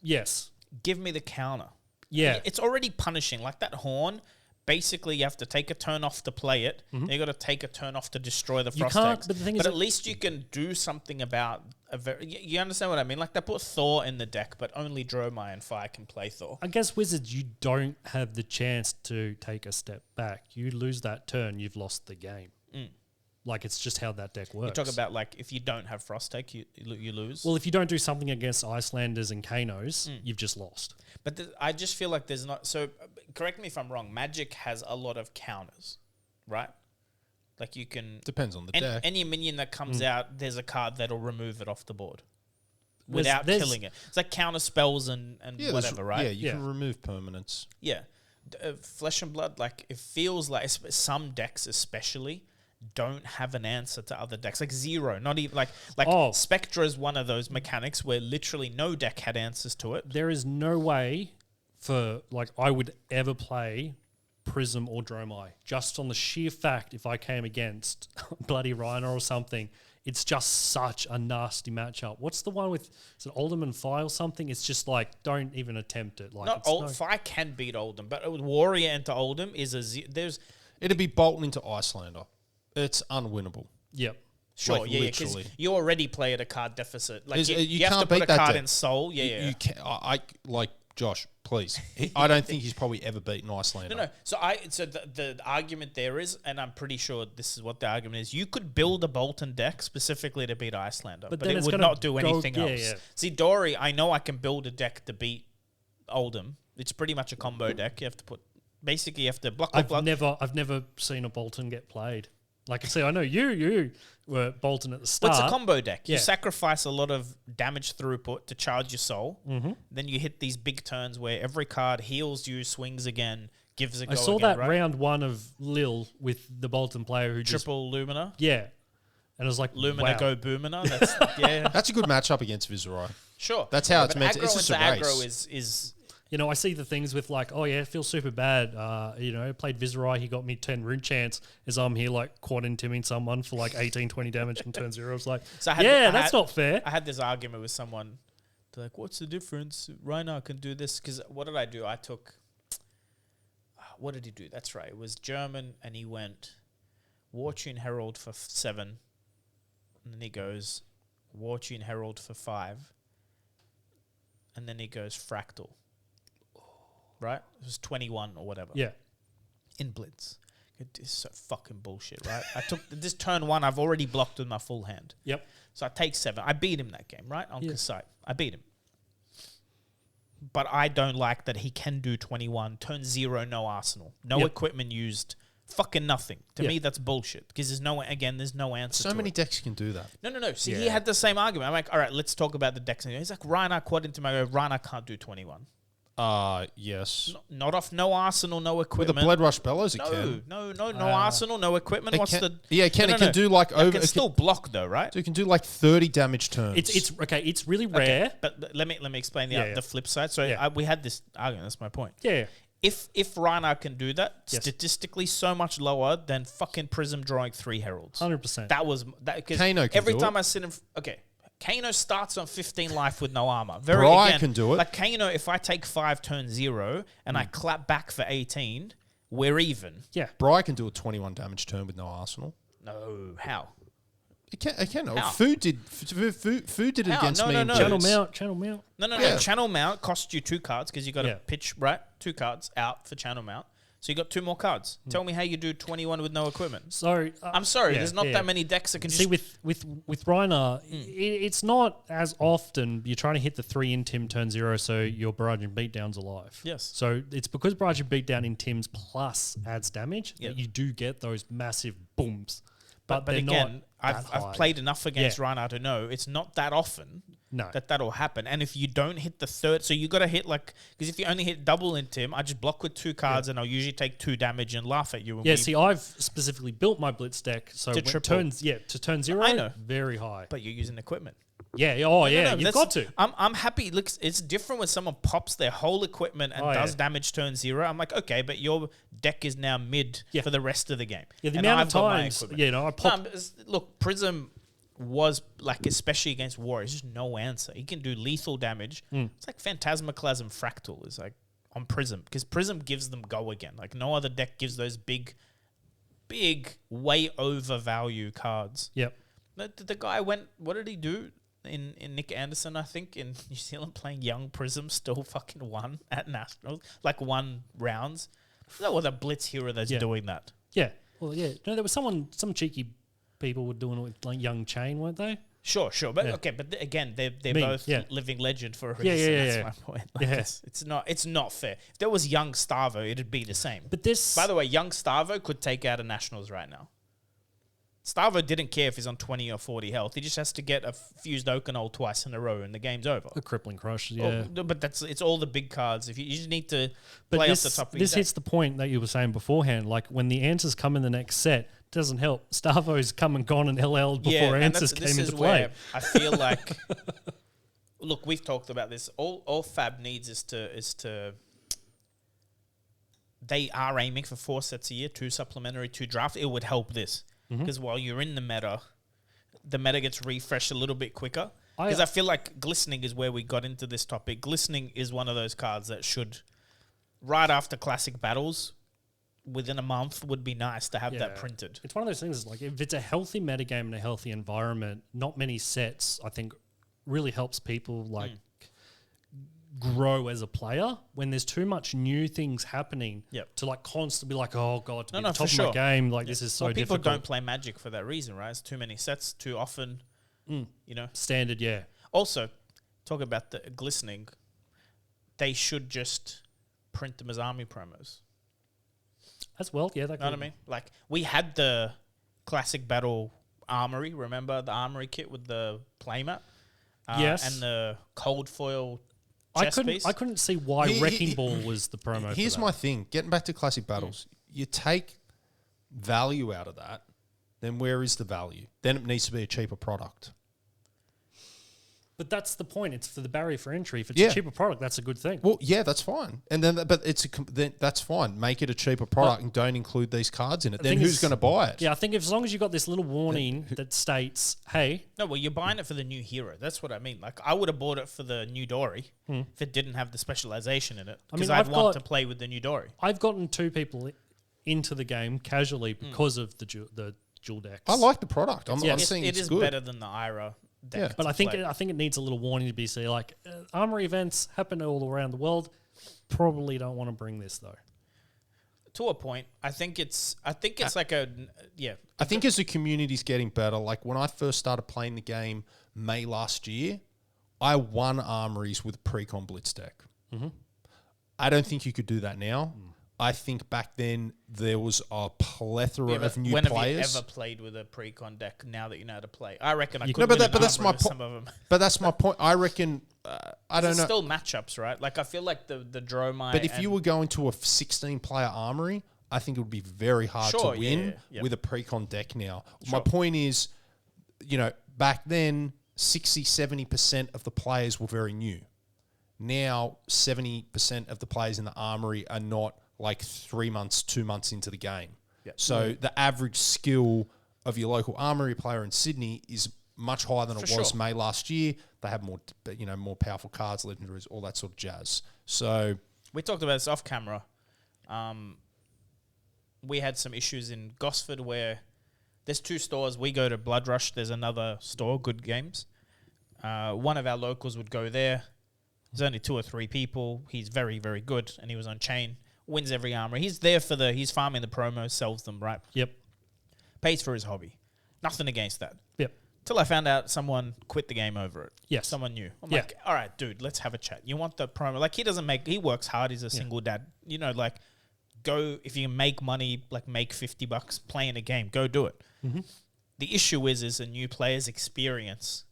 Yes. Give me the counter. Yeah. It's already punishing. Like that Horn, basically you have to take a turn off to play it. Then you got to take a turn off to destroy the Frost Hex. But the thing is... But at least you can do something about... You understand what I mean? Like they put Thor in the deck, but only Dromai and Fire can play Thor. I guess Wizards, you don't have the chance to take a step back. You lose that turn, you've lost the game. Like, it's just how that deck works. You talk about, like, if you don't have Frost Hex, you lose. Well, if you don't do something against Icelanders and Kanos, you've just lost. But I just feel like there's not... So, correct me if I'm wrong. Magic has a lot of counters, right? Like, you can... Depends on the deck. Any minion that comes out, there's a card that'll remove it off the board without killing it. It's like counter spells and whatever, right? Yeah, you can remove permanents. Yeah. Flesh and Blood, like, it feels like some decks especially... don't have an answer to other decks. Like Zero, not even like Spectra is one of those mechanics where literally no deck had answers to it. There is no way for, like, I would ever play Prism or Dromai. Just on the sheer fact, if I came against bloody Rhinar or something, it's just such a nasty matchup. What's the one with, is it Oldham and Fire or something? It's just like, don't even attempt it. Like, Fire can beat Oldham, but Warrior into Oldham is there's... It'd be Bolton into Icelander. It's unwinnable. Yep. Sure, like, yeah, because you already play at a card deficit. Like you have can't to put beat a that card deck. in Soul. Yeah, You can, I like Josh, please. I don't think he's probably ever beaten Icelander. No. So the argument there is, and I'm pretty sure this is what the argument is. You could build a Bolton deck specifically to beat Icelander, but it would not do anything else. Yeah. See, Dory, I know I can build a deck to beat Oldham. It's pretty much a combo deck. You have to block. I've never seen a Bolton get played. Like I say, I know you were Bolton at the start. Well, it's a combo deck. Yeah. You sacrifice a lot of damage throughput to charge your soul. Then you hit these big turns where every card heals you, swings again, gives a go. I saw again, that right? round one of Lil with the Bolton player who Triple Lumina. Yeah. And it was like, Lumina wow. go Boomina. That's, yeah. That's a good matchup against Viserai. Sure. That's how it's but meant to... It's just a race. aggro is... You know, I see the things with like, oh yeah, it feels super bad. You know, played Viserai, he got me 10 rune chance as I'm here like quad Timming someone for like 18, 20 damage from turn 0. It's like, that's not fair. I had this argument with someone. They're like, what's the difference? Rhinar can do this. Because what did I do? I took... What did he do? That's right. It was German and he went Wartune Herald for 7. And then he goes Wartune Herald for 5. And then he goes Fractal. Right? It was 21 or whatever. Yeah. In Blitz. It is so fucking bullshit, right? I took this turn 1, I've already blocked with my full hand. Yep. So I take 7. I beat him that game, right? On Kasite. I beat him. But I don't like that he can do 21, turn 0, no arsenal. No equipment used. Fucking nothing. To me, that's bullshit. Because there's no answer So to many it. decks can do that. No. See, he had the same argument. I'm like, all right, let's talk about the decks. He's like, Rhinar quad into my Rhinar can't do 21. Yes. Not off, no arsenal, no With equipment. the Blood Rush Bellows, it can. No arsenal, no equipment. What's the... Yeah, it can. It can do like It over... can still block though, right? So it can do like 30 damage turns. It's okay. It's really rare. But let me explain the flip side. So Yeah. we had this argument. That's my point. Yeah. If Rhinar can do that, statistically so much lower than fucking Prism drawing 3 heralds. 100%. That was that because Kano can every do time it. I sit in Kano starts on 15 life with no armor. Very Bri again, can do it. Like Kano, if I take 5 turn 0 and I clap back for 18, we're even. Yeah. Bri can do a 21 damage turn with no arsenal. No, how? It can. How? Food did it How? against No, me. no, in no. Blitz. Channel mount. No. Yeah. Channel mount costs you 2 cards because you got to pitch, right? 2 cards out for channel mount. So you got 2 more cards. Tell me how you do 21 with no equipment. So I'm sorry, there's not that many decks that can see just... with Rhinar, it's not as often you're trying to hit the 3 in Tim turn 0, so your barrage and beatdown's alive. Yes. So it's because barrage and beatdown in Tim's plus adds damage that you do get those massive booms. But But again, not I've played enough against Rhinar to know it's not that often No. that'll happen. And if you don't hit the third, so you got to hit like, because if you only hit double into him, I just block with 2 cards and I'll usually take 2 damage and laugh at you. And Yeah, see, I've specifically built my blitz deck so To when triple. to turn 0, I know. very high. but you're using equipment. Yeah, No, you've that's- got to. I'm happy. Looks, it's different when someone pops their whole equipment and does yeah. damage turn 0. I'm like, okay, but your deck is now mid Yeah. for the rest of the game. Yeah, the And amount I've of got my times, equipment. I pop. No, look, Prism was like, especially against Warriors, just no answer. He can do lethal damage. It's like Phantasmaclasm Fractal is like on Prism, because Prism gives them go again. Like no other deck gives those big, way overvalue cards. Yep. The guy went, what did he do? In Nick Anderson, I think, in New Zealand, playing young Prism, still fucking won at Nationals, like 1 rounds. That was a blitz hero that's doing that. Yeah. Well, yeah. No, there was some cheeky people were doing it with like Young Chain, weren't they? Sure, but Yeah. okay, but again, they're Me, both yeah. living legend for a Yeah, reason. yeah, That's yeah. my point. Like Yeah. it's not fair. If there was young Starvo, it'd be the same. But this, By the way, young Starvo could take out a Nationals right now. Starvo didn't care if he's on 20 or 40 health. He just has to get a fused Okanol twice in a row and the game's over. the crippling crush, yeah. Oh, but it's all the big cards. If you just need to But play this, off the top of your this deck. hits the point that you were saying beforehand. Like when the answers come in the next set, doesn't help. Starvo's come and gone and LL'd before and answers this came is into play. where I feel like, look, we've talked about this. All Fab needs is to. They are aiming for 4 sets a year, 2 supplementary, 2 draft. It would help this because while you're in the meta gets refreshed a little bit quicker. Because I feel like Glistening is where we got into this topic. Glistening is one of those cards that should, right after Classic Battles, within a month, would be nice to have that Yeah. printed. It's one of those things, like if it's a healthy metagame and a healthy environment, not many sets, I think, really helps people like grow as a player. When there's too much new things happening Yep. to like constantly be like, oh God, to be No, the top for of my sure. game, like this is so Well, people difficult. don't play Magic for that reason, right? It's too many sets, too often, you know. Standard, yeah. Also, talk about the Glistening. They should just print them as army promos. As well, yeah. That You know what I mean? Like, we had the Classic Battle Armory. Remember the Armory kit with the playmat? Yes. And the cold foil I chest couldn't, piece. I couldn't see why Wrecking Ball was the promo. Here's for my that. thing. Getting back to classic battles, you take value out of that, then where is the value? Then it needs to be a cheaper product. But that's the point. It's for the barrier for entry. If it's Yeah. a cheaper product, that's a good thing. Well, yeah, that's fine. And then, but then that's fine. Make it a cheaper product and don't include these cards in it. Then thing who's is- going to buy it? Yeah, I think as long as you got this little warning that states, "Hey, No, well, you're buying it for the new hero. That's what I mean. Like, I would have bought it for the new Dory if it didn't have the specialization in it. I mean, Because I'd I've want got- to play with the new Dory. I've gotten 2 people into the game casually because of the dual decks." I like the product. I'm Yeah. saying It it's is good. better than the Ira deck. Yeah. to But I think play. I think it needs a little warning to be say like armory events happen all around the world. Probably don't want to bring this though. To a point, I think it's like a yeah. I think as the community's getting better, like when I first started playing the game May last year, I won armories with pre-con blitz deck. I don't think you could do that now. I think back then there was a plethora of new when players. have you ever played with a pre-con deck now that you know how to play? I reckon I You could. could- No, win but an that's armory my with po- some of them. But that's my point. I reckon, I don't There's know. still matchups, right? Like I feel like the Dromai. But if you were going to a 16-player armory, I think it would be very hard Sure, to yeah, win yeah. with a pre-con deck now. Sure. My point is, back then, 60, 70% of the players were very new. Now, 70% of the players in the armory are not like 3 months, 2 months into the game. Yeah. So the average skill of your local armory player in Sydney is much higher than it For was sure. May last year. They have more, more powerful cards, legendaries, all that sort of jazz. So we talked about this off camera. We had some issues in Gosford where there's 2 stores. We go to Blood Rush. There's another store, Good Games. One of our locals would go there. There's only 2 or 3 people. He's very, very good, and he was on chain. Wins every armory. He's there he's farming the promos, sells them, right? Yep. Pays for his hobby. Nothing against that. Yep. Till I found out someone quit the game over it. Yes. Someone new. I'm Yeah. like, all right, dude, let's have a chat. You want the promo? Like, he works hard. He's a single dad. Like, go, if you can make money, like make $50 playing a game, go do it. The issue is a new player's experience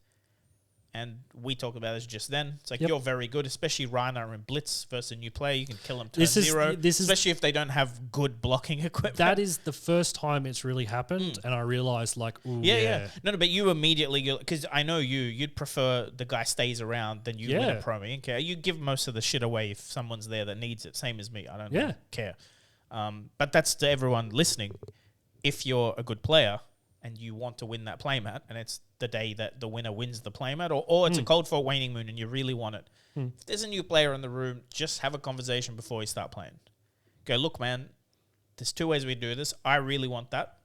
and we talked about this just then. It's like Yep. you're very good, especially Rhinar and Blitz versus a new player. You can kill them turn This is- 0, this is- especially if they don't have good blocking equipment. That is the first time it's really happened, and I realized like, ooh, yeah. No, but you immediately, because I know you'd prefer the guy stays around than you win a Yeah. promo. Okay, you give most of the shit away if someone's there that needs it. Same as me. I don't Yeah. care. But that's to everyone listening. If you're a good player and you want to win that playmat, and it's the day that the winner wins the playmat, or it's a cold for a waning moon and you really want it. If there's a new player in the room, just have a conversation before you start playing. Go, look, man, there's 2 ways we do this. I really want that.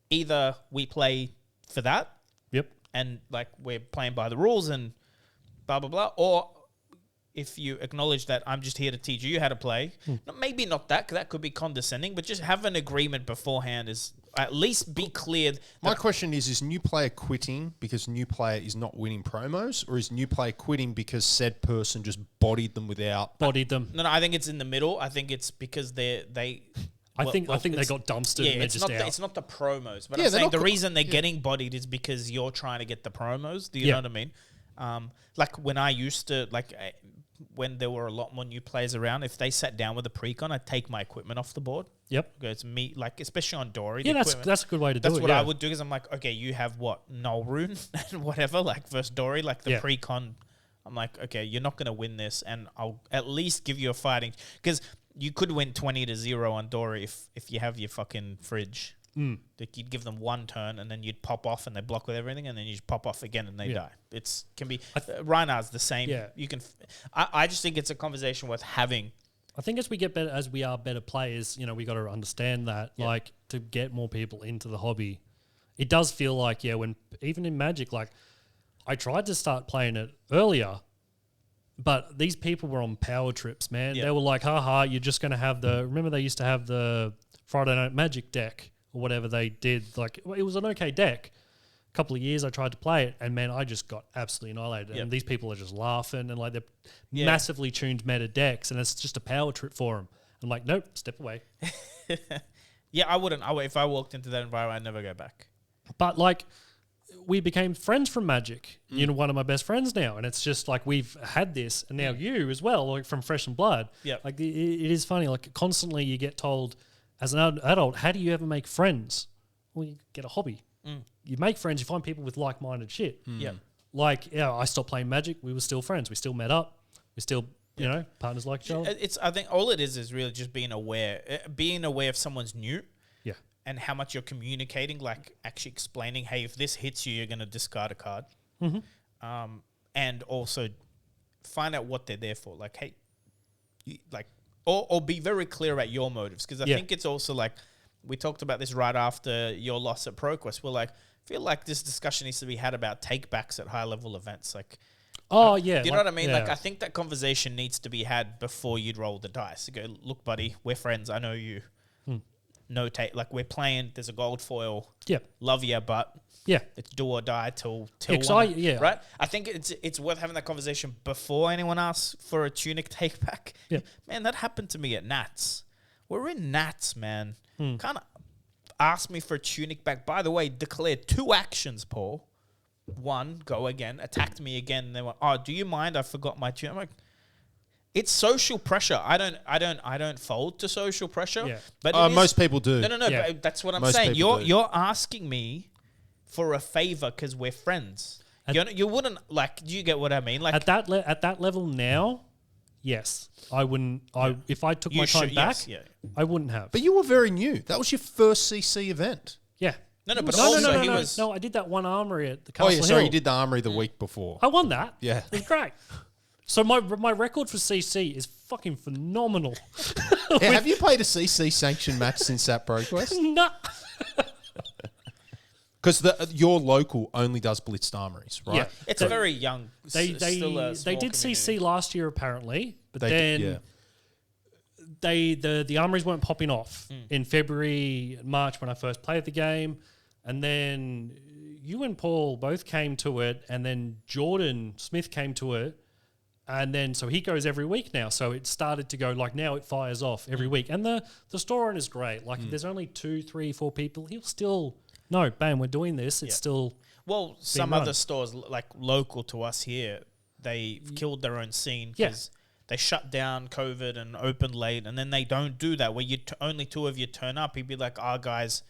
Either we play for that, Yep. and like we're playing by the rules and blah, blah, blah, or if you acknowledge that I'm just here to teach you how to play, maybe not that, 'cause that could be condescending, but just have an agreement beforehand, is at least be clear. My question is new player quitting because new player is not winning promos, or is new player quitting because said person just bodied them without? Bodied them. No, I think it's in the middle. I think it's because I think they it's- got dumpstered and they're it's just not out. it's not the promos, but Yeah, I'm they're saying not the co- reason they're getting bodied is because you're trying to get the promos. Do you Yeah. know what I mean? Like when I used to when there were a lot more new players around, if they sat down with a precon, I'd take my equipment off the board. Yep. Go, it's me, like especially on Dory. Yeah, the that's equipment. that's a good way to do That's it. what yeah. I would do, because I'm like, okay, you have what, Null Rune and whatever, like versus Dory, like the Yeah. pre-con. I'm like, okay, you're not going to win this, and I'll at least give you a fighting, because you could win 20-0 on Dory if you have your fucking fridge. Like you'd give them one turn, and then you'd pop off, and they block with everything, and then you just pop off again, and they die. It's can be Rhinar's the same. Yeah. You can. I just think it's a conversation worth having. I think as we get better, as we are better players, we got to understand that, like, to get more people into the hobby, it does feel like, when even in Magic, like, I tried to start playing it earlier, but these people were on power trips, man. Yeah. They were like, haha, you're just going to have remember they used to have the Friday Night Magic deck or whatever they did. Like, it was an okay deck. A couple of years I tried to play it, and man, I just got absolutely annihilated. Yep. And these people are just laughing, and like they're Yeah. massively tuned meta decks, and it's just a power trip for them. I'm like, nope, step away. Yeah, I wouldn't. If I walked into that environment, I'd never go back. But like, we became friends from Magic. One of my best friends now, and it's just like we've had this, and now you as well, like from Fresh and Blood. Yep. Like it is funny. Like constantly, you get told as an adult, how do you ever make friends? Well, you get a hobby. You make friends. You find people with like-minded shit. Yeah. Like, I stopped playing Magic. We were still friends. We still met up. We still, partners like each other. I think all it is really just being aware if someone's new. Yeah. And how much you're communicating, like actually explaining, hey, if this hits you, you're going to discard a card. And also find out what they're there for. Like, hey, or be very clear about your motives. Because I think it's also like, we talked about this right after your loss at ProQuest. We're like, I feel like this discussion needs to be had about takebacks at high level events. Like, Oh, yeah. do you know what I mean? Yeah. Like, I think that conversation needs to be had before you'd roll the dice. You go, look, buddy, we're friends. I know you. No take. Like, we're playing. There's a gold foil. Yeah. Love you, but Yeah. it's do or die till Yeah. right. I think it's worth having that conversation before anyone asks for a tunic take back. Yeah. Man, that happened to me at Nats. We're in Nats, man. Kind of asked me for a tunic back. By the way, declared 2 actions, Paul. 1, go again, attacked me again. And they went, oh, do you mind? I forgot my tunic. I'm like, it's social pressure. I don't fold to social pressure. Yeah. But Most people do. No. Yeah. But that's what I'm Most saying. people do. You're asking me for a favor because we're friends. You wouldn't like. Do you get what I mean? Like At that level now, yes, I wouldn't. If I took you my time should- back, yes, yeah. I wouldn't have. But you were very new. That was your first CC event. Yeah. No, but No, also he was. No, I did that one armory at the Oh, Castle yeah, sorry, Hill. you did the armory the week before. I won that. Yeah. It was great. So my record for CC is fucking phenomenal. Yeah, have you played a CC sanctioned match since that ProQuest? No. Because your local only does blitzed armories, right? Yeah. It's a very young. They still a small did community. CC last year apparently, but They then did, the armories weren't popping off in February, March when I first played the game, and then you and Paul both came to it, and then Jordan Smith came to it, and then so he goes every week now. So it started to go like now it fires off every week, and the store owner's great. Like if there's only 2, 3, 4 people, he'll still no, bam, we're doing this. It's still Well, some run. other stores, like local to us here, they killed their own scene Yeah. because they shut down COVID and opened late, and then they don't do that where only two of you turn up. You'd be like, guys,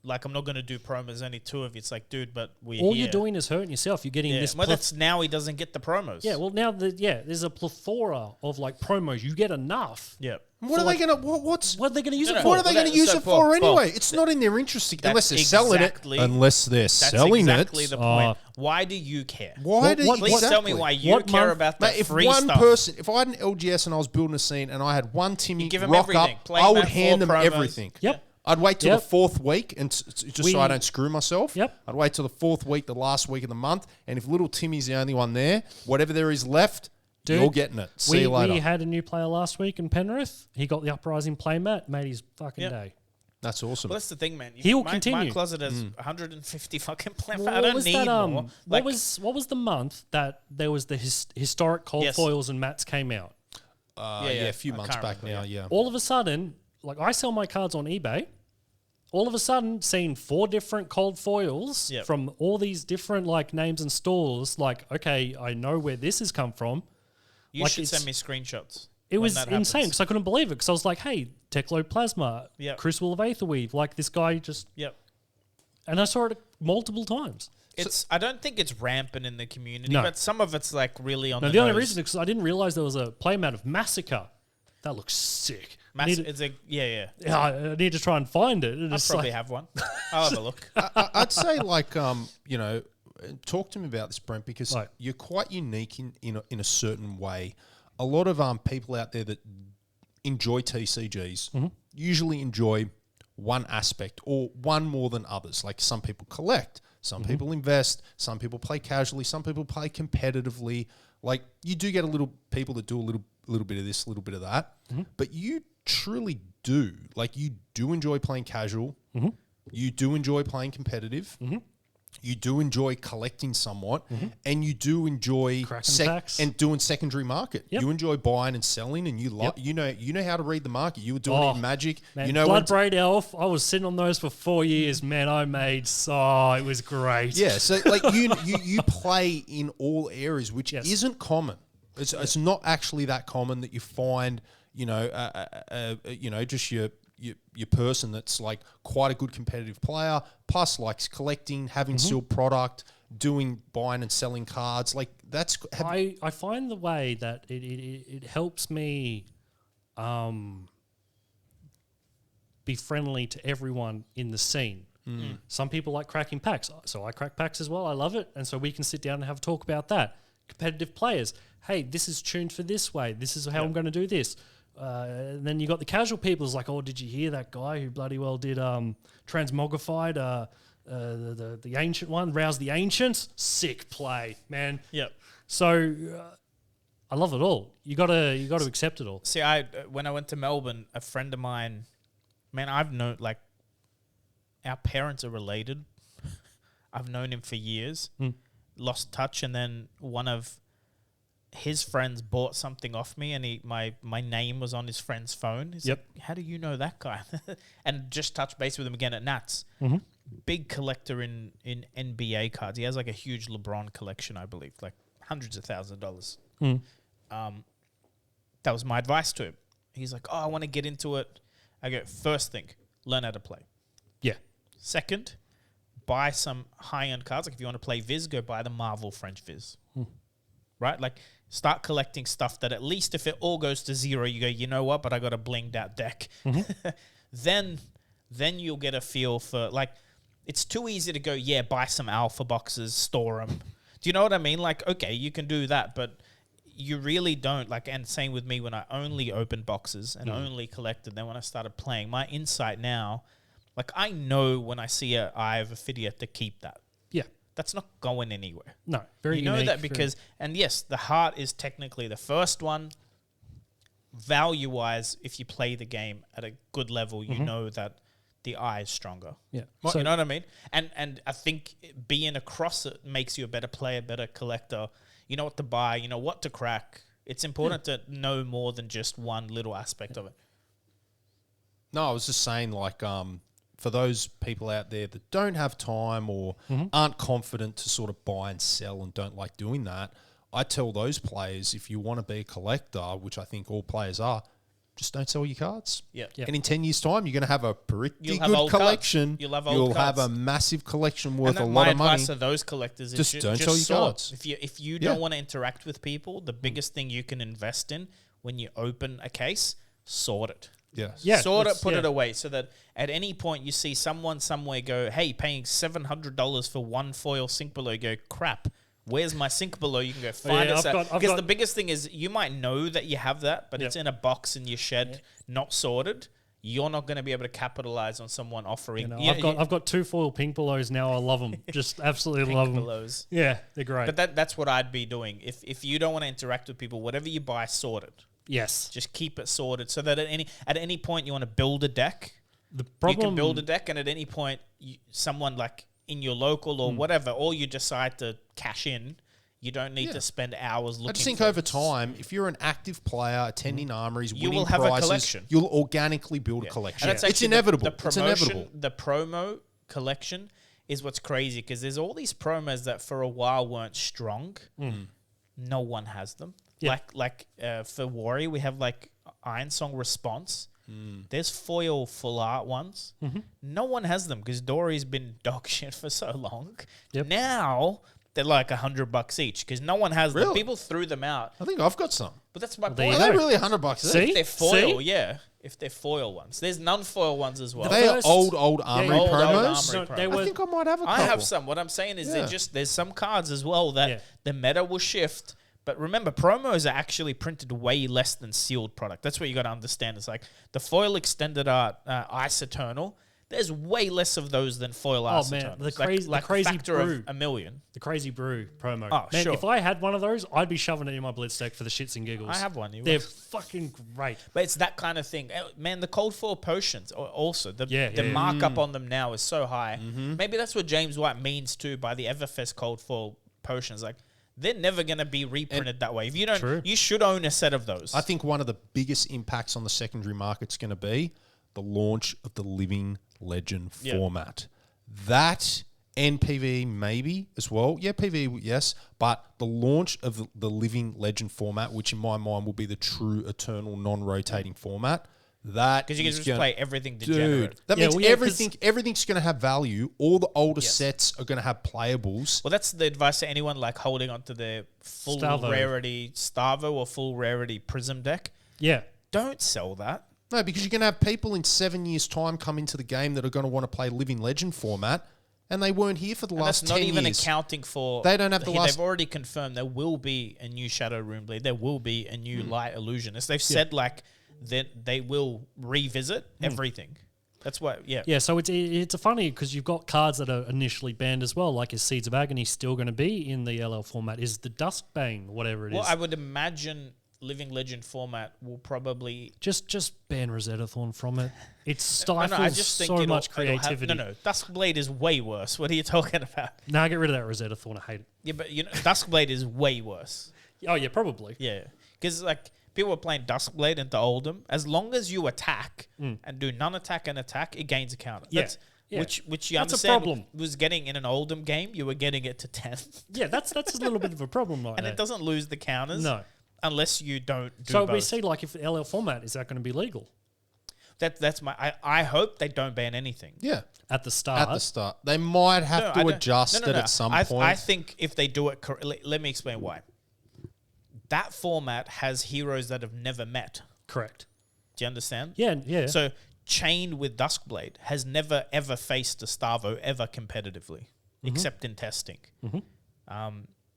like, I'm not going to do promos, only two of you. It's like, dude, but we're all here. you're doing is hurting yourself. You're getting this. Well, that's now he doesn't get the promos. Yeah, well, now there's a plethora of like promos. You get enough. Yeah. What are they going to? What are they going to use it No, for? What are they going to use so it for Paul, anyway? It's not in their interest unless they're selling it. Unless they're That's selling exactly it. the point. Why do you care? Why do what- you Please tell me exactly. why you What care month- about that Mate, if free one stuff. person, if I had an LGS and I was building a scene and I had one Timmy give him rock up, everything. Play I would that hand them 4 promos. everything. Yep. I'd wait till Yep. the 4th week, and just so I don't screw myself. Yep. I'd wait till the 4th week, the last week of the month, and if little Timmy's the only one there, whatever there is left, Dude, you're getting it. See you later. We had a new player last week in Penrith. He got the Uprising playmat, made his fucking Yep. day. That's awesome. Well, that's the thing, man. He'll My continue. closet has 150 fucking plans. Well, I don't need more. what Like, was the month that there was the historic cold Yes. foils and mats came out? yeah, a few I months can't back remember, now, yeah. All of a sudden, like I sell my cards on eBay. All of a sudden, seeing 4 different cold foils Yep. from all these different like names and stores. Like, okay, I know where this has come from. you like should it's- send me screenshots. It when was that insane happens. because I couldn't believe it because I was like, hey, Teclo Plasma, Yep. Crucible of Aetherweave, like this guy just, Yep. and I saw it multiple times. I don't think it's rampant in the community, No. but some of it's like really on No, the the only nose. reason is because I didn't realize there was a playmat of Massacre. That looks sick. It's a yeah. Yeah, I need to try and find it. I probably have one. I'll have a look. I'd say, like, you know, talk to me about this, Brent, because Right. you're quite unique in a certain way. A lot of people out there that enjoy TCGs usually enjoy one aspect or one more than others. Like some people collect, some people invest, some people play casually, some people play competitively. Like you do get a little people that do a little bit of this, a little bit of that, but you truly do. Like you do enjoy playing casual. You do enjoy playing competitive. You do enjoy collecting somewhat, and you do enjoy Cracking packs. and doing secondary market. Yep. You enjoy buying and selling, and you you know how to read the market. You were doing it in Magic. Man, You know when Bloodbraid Elf, I was sitting on those for 4 years, man. I made it was great. yeah. So like you play in all areas, which Yes. isn't common. It's not actually that common that you find. You know, just your person that's like quite a good competitive player, plus likes collecting, having sealed product, doing buying and selling cards. Like that's I find the way that it helps me be friendly to everyone in the scene. Some people like cracking packs, so I crack packs as well. I love it, and so we can sit down and have a talk about that. Competitive players, hey, this is tuned for this way. This is how I'm going to do this. And then you got the casual people. It's like, oh, did you hear that guy who bloody well did transmogrified the ancient one, rouse the ancients? Sick play, man. Yep. So I love it all. You gotta accept it all. See, when I went to Melbourne, a friend of mine, man, I've known, like, our parents are related. I've known him for years. Lost touch, and then one of his friends bought something off me, and my name was on his friend's phone. He's Yep. like, how do you know that guy? And just touched base with him again at Nats. Big collector in NBA cards. He has like a huge LeBron collection, I believe, like hundreds of thousands of dollars. That was my advice to him. He's like, oh, I want to get into it. I go, first thing, learn how to play. Yeah. Second, buy some high-end cards. Like if you want to play Viz, go buy the Marvel French Viz. Right? Like start collecting stuff that at least if it all goes to zero, you go, you know what, but I got a blinged out deck. Then you'll get a feel for, like, it's too easy to go, yeah, buy some alpha boxes, store them. Do you know what I mean? Like, okay, you can do that, but you really don't. Like, and same with me when I only opened boxes and only collected. Then when I started playing, my insight now, like I know when I see a eye of Ophidia to keep that. Yeah. That's not going anywhere. No. Very You know unique, that because, and yes, the heart is technically the first one. Value-wise, if you play the game at a good level, you know that the eye is stronger. Yeah. You know what I mean? And I think being across it makes you a better player, better collector. You know what to buy, you know what to crack. It's important to know more than just one little aspect of it. No, I was just saying, like, for those people out there that don't have time or aren't confident to sort of buy and sell and don't like doing that, I tell those players, if you want to be a collector, which I think all players are, just don't sell your cards. Yeah. Yeah. And in 10 years' time, you're going to have a pretty You'll have good old cards. collection. You'll have old have cards. a massive collection worth a And lot my of money. advice to those collectors is Just don't sell your sort. cards. If you Yeah. don't want to interact with people, the biggest thing you can invest in when you open a case, sort it. Yes. Yeah. Sort it, it's- put yeah. it away, so that at any point you see someone somewhere go, hey, paying $700 for one foil sink below, you go, crap. Where's my sink below? You can go find yeah, it. I've Because got- the biggest thing is you might know that you have that, but Yep. it's in a box in your shed, not sorted. You're not going to be able to capitalize on someone offering. You know, I've got 2 foil pink pillows now. I love them. Just absolutely love them. pillows. Yeah, they're great. But that's what I'd be doing. If you don't want to interact with people, whatever you buy, sort it. yes. Just keep it sorted so that at any point you want to build a deck, The you problem can build a deck, and at any point someone like in your local or whatever, or you decide to cash in, you don't need to spend hours looking. I just think for over time, if you're an active player attending armories, You winning will have a prizes, collection. you'll organically build a collection. And that's It's actually inevitable. The It's promotion, inevitable. the promo collection is what's crazy because there's all these promos that for a while weren't strong. No one has them. Yeah. Like for Warrior, we have like Iron Song Response. There's foil full art ones. No one has them because Dory's been dog shit for so long. Yep. Now they're like $100 each because no one has them. Really? People threw them out. I think I've got some. But that's my there point. you Are they go. really $100 each? See? If they're foil, See? yeah. If they're foil ones. There's non-foil ones as well. They are first- old armory old promos. armory No, they promos. were- I think I might have a couple. I have some. What I'm saying is Yeah. there's some cards as well that Yeah. the meta will shift. But remember, promos are actually printed way less than sealed product. That's what you got to understand. It's like the foil extended art Ice Eternal. There's way less of those than foil Ice man, Eternal. the It's like the crazy factor brew. of a million. The Crazy Brew promo. Oh, Man, sure. if I had one of those, I'd be shoving it in my blitz deck for the shits and giggles. I have one. You They're will. fucking great. But it's that kind of thing. Man, the cold foil potions also, the Yeah. markup on them now is so high. Maybe that's what James White means too by the Everfest cold foil potions. Like, they're never going to be reprinted that way. If you don't, True. you should own a set of those. I think one of the biggest impacts on the secondary market's going to be the launch of the Living Legend Yeah. format. That and PvE maybe as well. Yeah, PvE, yes. But the launch of the Living Legend format, which in my mind will be the true eternal non-rotating format, that Because you can is just gonna- play everything degenerate. Dude, that Yeah, means well, yeah, 'cause- everything's going to have value. All the older Yes. sets are going to have playables. Well, that's the advice to anyone like holding onto their full Starvo. rarity Starvo or full rarity Prism deck. Yeah. Don't sell that. No, because you're going to have people in 7 years' time come into the game that are going to want to play Living Legend format, and they weren't here for the And last that's not 10 even years. accounting for. They don't have the last- They've already confirmed there will be a new Shadow Rune Blade. There will be a new Light Illusionist. They've said like that they will revisit everything. That's what. Yeah. Yeah, so it's a funny because you've got cards that are initially banned as well, like is Seeds of Agony still going to be in the LL format? Is the Duskbane, whatever it is? Well, I would imagine Living Legend format will probably. Just ban Rosetta Thorn from it. It No, stifles I just think so it'll- much it'll have- creativity. no, Duskblade is way worse. What are you talking about? Nah, get rid of that Rosetta Thorn. I hate it. Yeah, but Duskblade is way worse. Oh, yeah, probably. Yeah, because like people are playing Duskblade into Oldham. As long as you attack and do non-attack and attack, it gains a counter. Yeah, That's, yeah. Which you That's a understand problem. was getting in an Oldham game. You were getting it to 10, Yeah, that's a little bit of a problem right and there. it doesn't lose the counters. No. Unless you don't do So both. we see, like, if the LL format, is that going to be legal That's my. I hope they don't ban anything. Yeah, at the start? at the start. They might have No, I to don't- adjust no, it at some point. I think if they do it correctly, let me explain why. That format has heroes that have never met. Correct. Do you understand? Yeah, yeah. So chained with Duskblade has never ever faced a Starvo ever competitively, Mm-hmm. except in testing.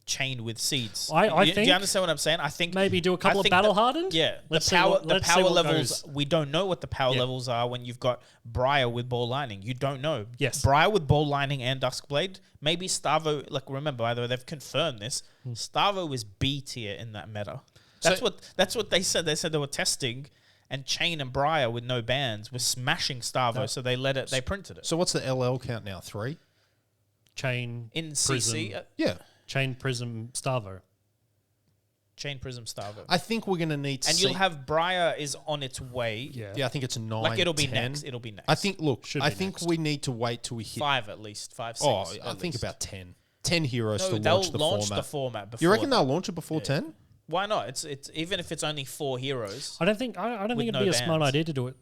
Chained with Seeds. I do think you understand what I'm saying? I think maybe do a couple I of think battle that- hardened? Yeah, Let's see the power, what- the let's see power what levels. goes. We don't know what the power Yeah. levels are when you've got Briar with ball lining. You don't know. Yes. Briar with ball lining and Duskblade. Maybe Starvo. Like remember, by the way, they've confirmed this. Hmm. Starvo is B tier in that meta. That's what they said. They said they were testing, and Chain and Briar with no bans were smashing Starvo. So they let it. They printed it So what's the LL count now? 3? Chain in Prism. CC. Yeah. Chain Prism Starvo. Chain Prism Starvo. I think we're going to need to And you'll have Briar is on its way. Yeah. Yeah, I think it's a 9, Like it'll be 10. next. It'll be next. I think, look, Should I be think next. we need to wait till we hit... 5 at least. 5, 6. Oh, I at think least. about 10. 10 heroes No, to they'll launch the launch format. the format before. You reckon that. they'll launch it before 10? Why not? It's even if it's only 4 heroes. I don't think it'd With be no a smart bans. idea to do it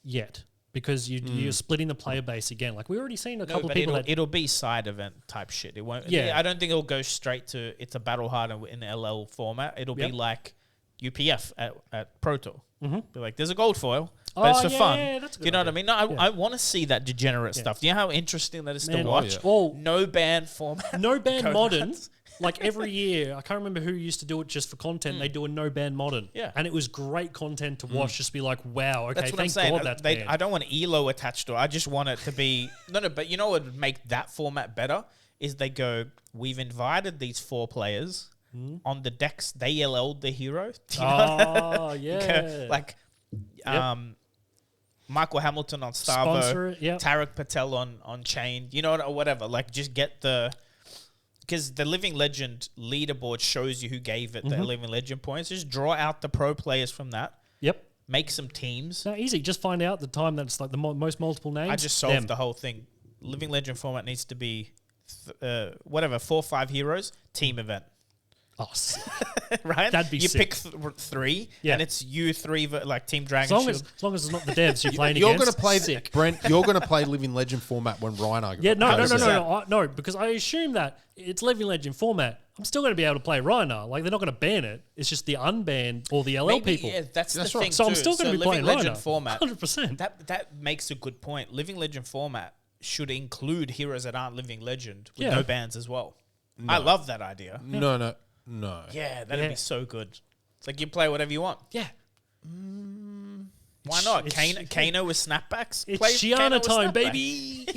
yet because you're splitting the player base again. Like we already seen a couple of people it'll be side event type shit. It won't. Yeah. I don't think it'll go straight to it's a battle hard in LL format. It'll be Yep. like UPF at Pro Tour. Mhm. Be like, there's a gold foil, but it's Oh, for yeah, fun. yeah, that's a Do you good know what I idea. mean? No, Yeah. I want to see that degenerate Yeah. stuff. Do you know how interesting that is Man, to watch? yeah. Oh, No ban format. no ban Go modern. nuts. Like every year, I can't remember who used to do it just for content. They do a no ban modern, Yeah. and it was great content to watch. Just be like, wow, okay, That's what I'm thank saying. God that's I banned. don't want ELO attached to it. I just want it to be no. But you know what would make that format better is they go. We've invited these 4 players on the decks. They LL'd the hero. Do you know Oh yeah, like Michael Hamilton on Sponsor Starvo, it, yep. Tarek Patel on Chain, you know, or whatever. Like, just get because the Living Legend leaderboard shows you who gave it the Living Legend points. Just draw out the pro players from that. Yep. Make some teams. No, easy. Just find out the time that's like the most multiple names. I just solved them. the whole thing. Living Legend format needs to be 4 or 5 heroes team event. Oh, sick. Right? That'd be you sick. pick 3, Yeah. and it's you 3 like Team Dragon as long Shield. as long as it's not the devs you're playing You're against. going to play... sick. Brent, you're going to play Living Legend format when Rhinar... Yeah, no, goes out. no, because I assume that it's Living Legend format. I'm still going to be able to play Rhinar. Like they're not going to ban it. It's just the unbanned or the LL Maybe, people. yeah, that's the That's thing. right. So I'm too. still going to be Living playing Legend Rhinar. format. 100%. That makes a good point. Living Legend format should include heroes that aren't Living Legend with Yeah. no bans as well. I love that idea. No. Yeah, that'd Yeah. be so good. It's like you play whatever you want. Yeah. Why not? it's- Kano with snapbacks. It's Play Kano Shiana with time, snapbacks. baby.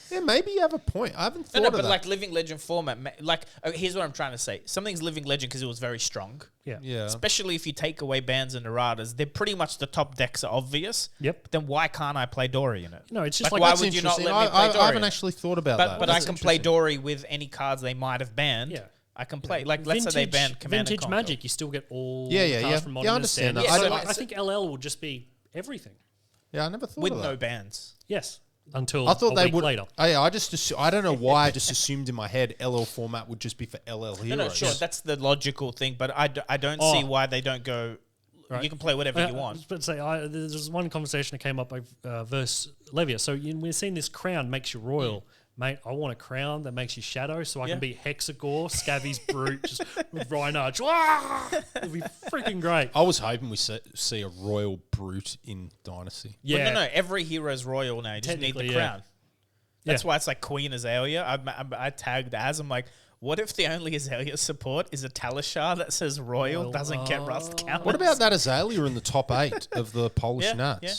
Yeah, maybe you have a point. I haven't thought No, of but that. like Living Legend format, here's what I'm trying to say. Something's Living Legend because it was very strong. Yeah. Yeah. Especially if you take away bans and erratas, they're pretty much the top decks are obvious. Yep. Then why can't I play Dory in it? No, it's just like why That's would you not interesting. let me play I Dory? haven't actually thought about that. But I That's can play interesting. Dory with any cards they might have banned. Yeah. I can play. Like, let's say they banned Command Vintage and Conquer. Magic. You still get all Yeah, the yeah, cards yeah. from Yeah, Modern I understand and that. Standard. Yeah, So so I think LL will just be everything. Yeah, I never thought with of no that. bans. Yes. Until I thought a they week would. later. I just. I don't know why. I just assumed in my head LL format would just be for LL heroes. No, sure, that's the logical thing. But I don't Oh. see why they don't go. Right. You can play whatever you I want. was about to say, there's one conversation that came up versus Levia. So we're seeing this crown makes you royal. Mate, I want a crown that makes you shadow so I Yeah. can be Hexagore, Scabbieee's Brute, just with Rhinar. It'd be freaking great. I was hoping we see a royal brute in Dynasty. Yeah. Yeah. No, every hero's royal now. You just need the Technically, crown. That's Yeah. why it's like Queen Azalea. I tagged as. I'm like, what if the only Azalea support is a Talishar that says royal, Royal. doesn't get rust count? What about that Azalea in the top 8 of the Polish Yeah, Nats? yeah.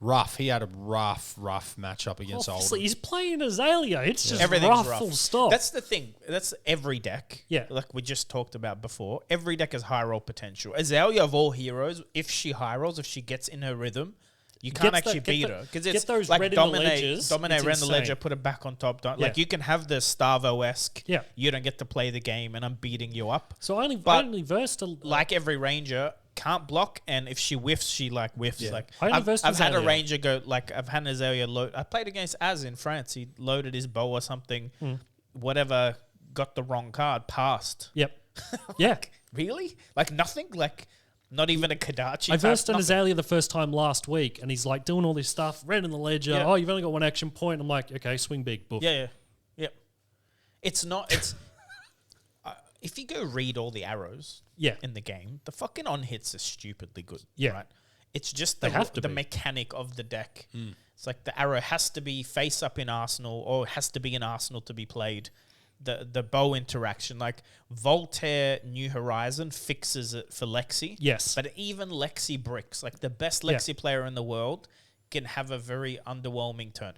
Rough. He had a rough matchup against Obviously, Oldham. he's playing Azalea. It's just Everything's rough, rough. full stop. That's the thing. That's every deck. Yeah. Like we just talked about before. Every deck has high roll potential. Azalea of all heroes, if she high rolls, if she gets in her rhythm, you can't Gets actually the- beat get the- her. Because get it's those like red in the dominate, ledgers, dominate it's red in the insane. ledger, put it back on top. Like Yeah. you can have the Starvo-esque. Yeah. You don't get to play the game and I'm beating you up. so I But only versed a, Like every ranger, can't block, and if she whiffs, she like whiffs. Yeah. Like I only I've versed had a Azalea. ranger go like I've had an Azalea load. I played against Az in France. He loaded his bow or something, whatever. Got the wrong card, passed. Yep. Yeah. Really? Like nothing? Like not even a Kadachi? I versed type, an nothing? Azalea the first time last week, and he's like doing all this stuff, red in the ledger. Yeah. Oh, you've only got one action point. I'm like, okay, swing big. Boof. Yeah. It's not. It's if you go read all the arrows Yeah. in the game, the fucking on hits are stupidly good. Yeah. Right. It's just They the have to the be. mechanic of the deck. It's like the arrow has to be face up in Arsenal, or has to be in Arsenal to be played. The bow interaction, like Voltaire New Horizon fixes it for Lexi. Yes. But even Lexi bricks, like the best Yeah. Lexi player in the world, can have a very underwhelming turn.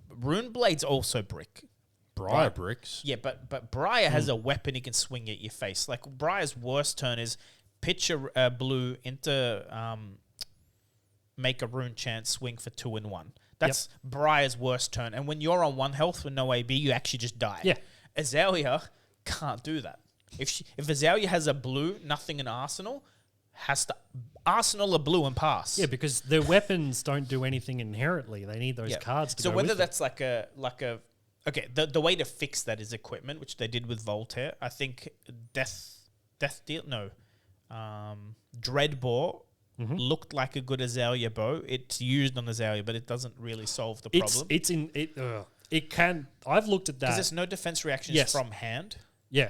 Runeblade's also brick. Briar bricks. Yeah, but Briar has a weapon he can swing at your face. Like Briar's worst turn is pitch a blue into make a rune chance, swing for 2 and 1. That's Briar's worst turn. And when you're on 1 health with no AB, you actually just die. Yeah. Azalea can't do that. If Azalea has a blue, nothing in Arsenal has to Arsenal are blue and pass. Yeah, because their weapons don't do anything inherently. They need those cards to so go whether with that's like a okay, the way to fix that is equipment, which they did with Voltaire. I think Dreadbore looked like a good Azalea bow. It's used on Azalea, but it doesn't really solve the problem. It can. I've looked at that. Because there's no defense reactions from hand. Yeah.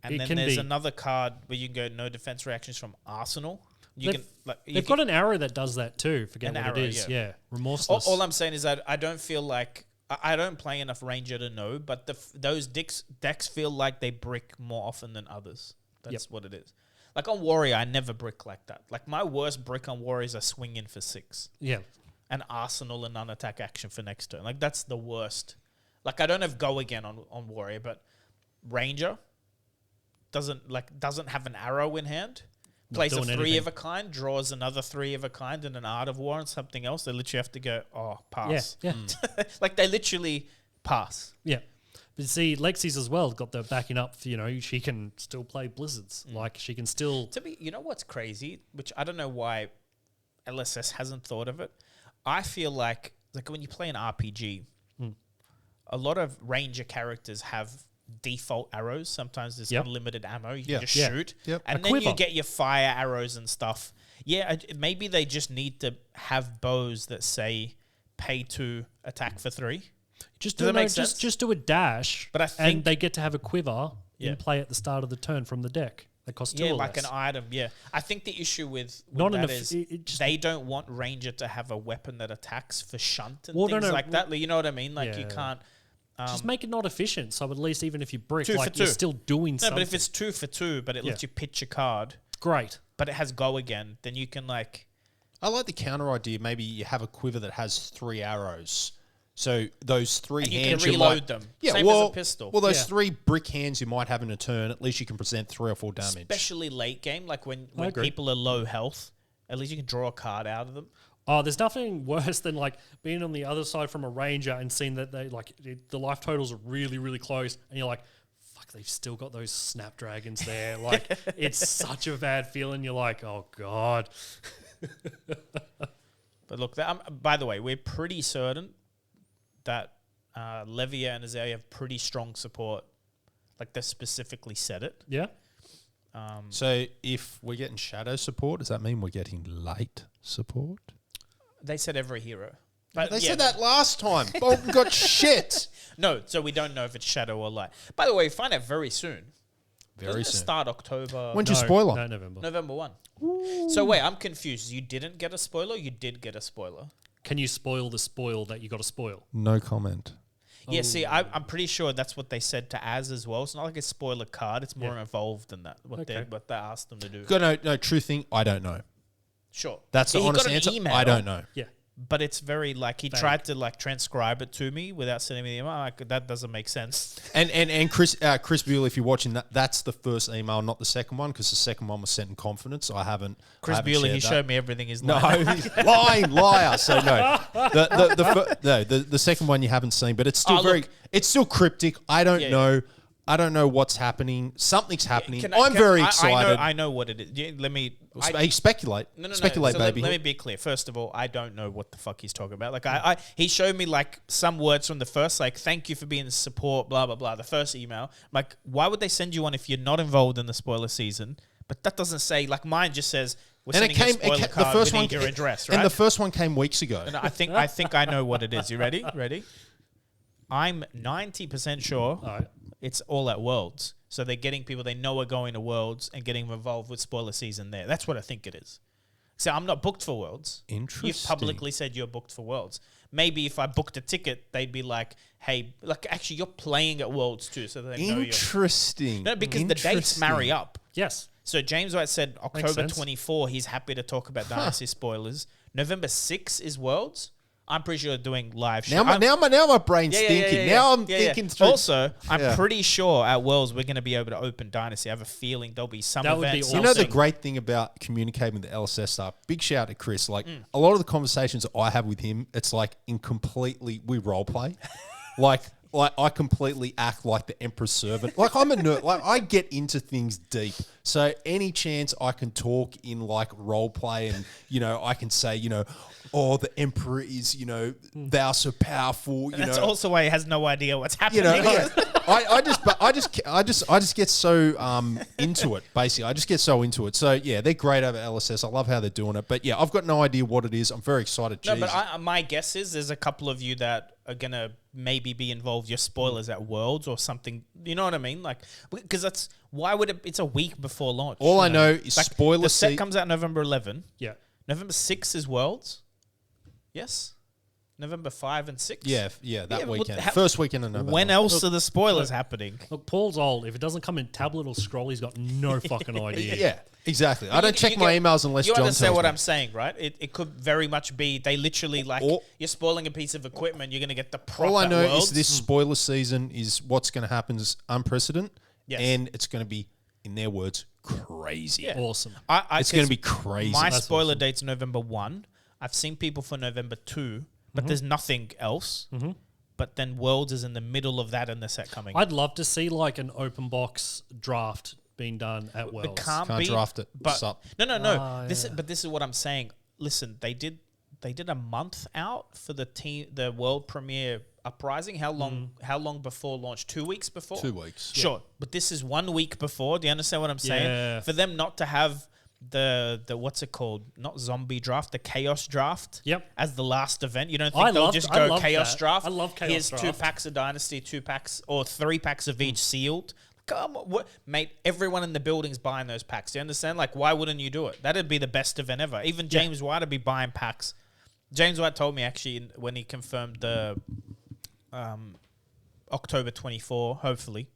And then there's another card where you can go no defense reactions from Arsenal. They've got an arrow that does that too. Forget what it is. Yeah. Remorseless. All I'm saying is that I don't feel like I don't play enough Ranger to know, but those decks feel like they brick more often than others. That's what it is. Like on Warrior, I never brick like that. Like my worst brick on Warrior is a swing in for 6. Yeah. And Arsenal and non-attack action for next turn. Like that's the worst. Like I don't have go again on Warrior, but Ranger doesn't have an arrow in hand. Plays a 3 of a kind, draws another 3 of a kind and an Art of War and something else. They literally have to go, pass. Yeah. Like they literally pass. Yeah. But see, Lexi's as well got the backing up. She can still play Blizzards. Like she can still. To me, you know what's crazy, which I don't know why LSS hasn't thought of it. I feel like when you play an RPG, a lot of Ranger characters have default arrows. Sometimes there's unlimited ammo. You can just shoot. Yep. And then you get your fire arrows and stuff. Yeah, maybe they just need to have bows that say pay 2, attack for 3. Just Does that make sense? Just do a dash, but I think and they get to have a quiver in play at the start of the turn from the deck. They cost 2 or like less. an item. Yeah, I think the issue with Not that enough. is they don't want Ranger to have a weapon that attacks for shunt and things like that. You know what I mean? Like you can't. Just make it not efficient. So at least even if you brick, 2 for like 2. you're still doing something. No, but if it's 2 for 2, but it lets you pitch a card, great. but it has go again, then you can like. I like the counter idea. Maybe you have a quiver that has 3 arrows. So those 3 and hands you can reload them. Yeah, Same as a pistol. Well, those 3 brick hands you might have in a turn. At least you can present 3 or 4 damage. Especially late game, like when people are low health, at least you can draw a card out of them. Oh, there's nothing worse than like being on the other side from a Ranger and seeing that they the life totals are really, really close, and you're like, fuck, they've still got those snapdragons there. Like it's such a bad feeling. You're like, oh god. But look, by the way, we're pretty certain that Levia and Azalea have pretty strong support. Like they specifically said it. Yeah. So if we're getting shadow support, does that mean we're getting light support? They said every hero. But they said that last time. Bolton got shit. No, so we don't know if it's shadow or light. By the way, we find out very soon. Very Doesn't it soon. start October? When's your spoiler? No, November. November 1. Ooh. So wait, I'm confused. You didn't get a spoiler? You did get a spoiler. Can you spoil the spoil that you got to spoil? No comment. Yeah, see, I'm pretty sure that's what they said to Az as well. It's not like a spoiler card. It's more involved than that, what they asked them to do. No, true thing, I don't know. Sure. That's the honest got an answer. email, I don't know. Yeah. But it's very like he tried to like transcribe it to me without sending me the email. Like, that doesn't make sense. And Chris Buell, if you're watching that's the first email, not the second one, because the second one was sent in confidence. So I haven't. Chris Buell, he showed me everything. He's lying. No, he's lying, liar. So no, the second one you haven't seen, but it's still it's still cryptic. I don't know. I don't know what's happening. Something's happening. I'm very excited. I know what it is. Yeah, let me speculate. No. Speculate, so baby. Let me be clear. First of all, I don't know what the fuck he's talking about. Like he showed me like some words from the first, like thank you for being the support, blah blah blah. The first email, I'm like, why would they send you one if you're not involved in the spoiler season? But that doesn't say like mine just says we're sending you a spoiler card. The first one, your address, right? And the first one came weeks ago. And I think I know what it is. You ready? Ready? I'm 90% sure it's all at Worlds. So they're getting people they know are going to Worlds and getting involved with spoiler season there. That's what I think it is. So I'm not booked for Worlds. Interesting. You've publicly said you're booked for Worlds. Maybe if I booked a ticket, they'd be like, hey, like actually you're playing at Worlds too. So they know you're... Interesting. No, because the dates marry up. Yes. So James White said October 24, he's happy to talk about Dynasty spoilers. November 6 is Worlds. I'm pretty sure they're doing live show. Now my brain's thinking. Now I'm thinking through. Also, I'm pretty sure at Worlds we're going to be able to open Dynasty. I have a feeling there'll be some That would be events. awesome. You know the great thing about communicating with the LSS stuff? Big shout out to Chris. Like a lot of the conversations I have with him, it's like we role play. Like I completely act like the Emperor's servant. Like I'm a nerd. Like I get into things deep. So any chance I can talk in like role play and, I can say, oh, the Emperor is, thou so powerful. That's also why he has no idea what's happening. I just get so into it. Basically, I just get so into it. So yeah, they're great over LSS. I love how they're doing it. But yeah, I've got no idea what it is. I'm very excited. No, but my guess is there's a couple of you that are gonna maybe be involved. Your spoilers at Worlds or something. You know what I mean? Like, because that's why would it? It's a week before launch. All I know is like spoiler. The set comes out November 11. Yeah. November 6 is Worlds. Yes. November 5 and 6. Yeah, that weekend. First weekend of November. When else are the spoilers happening? Look, Paul's old. If it doesn't come in tablet or scroll, he's got no fucking idea. Yeah, exactly. I don't check my emails unless John tells me. You understand what I'm saying, right? It could very much be they literally you're spoiling a piece of equipment. You're going to get the prop. All I know Worlds. is this spoiler season is what's going to happen is unprecedented, and it's going to be, in their words, crazy. Yeah. Awesome. It's going to be crazy. My spoiler date's November 1. I've seen people for November 2, but there's nothing else. Mm-hmm. But then Worlds is in the middle of that and the set coming. I'd love to see like an open box draft being done at Worlds. Can't draft it. But no. This is what I'm saying. Listen, they did a month out for the world premiere Uprising. How long before launch? 2 weeks before? 2 weeks. Sure. Yeah. But this is 1 week before. Do you understand what I'm saying? Yeah. For them not to have the what's it called? Not zombie draft, the chaos draft. Yep. As the last event. You don't think they'll just go chaos draft? I love chaos Here's draft. 2 packs of Dynasty, 2 packs or 3 packs of each sealed. Come on, mate, everyone in the building's buying those packs. Do you understand? Like, why wouldn't you do it? That'd be the best event ever. Even James White would be buying packs. James White told me actually when he confirmed the October 24, hopefully.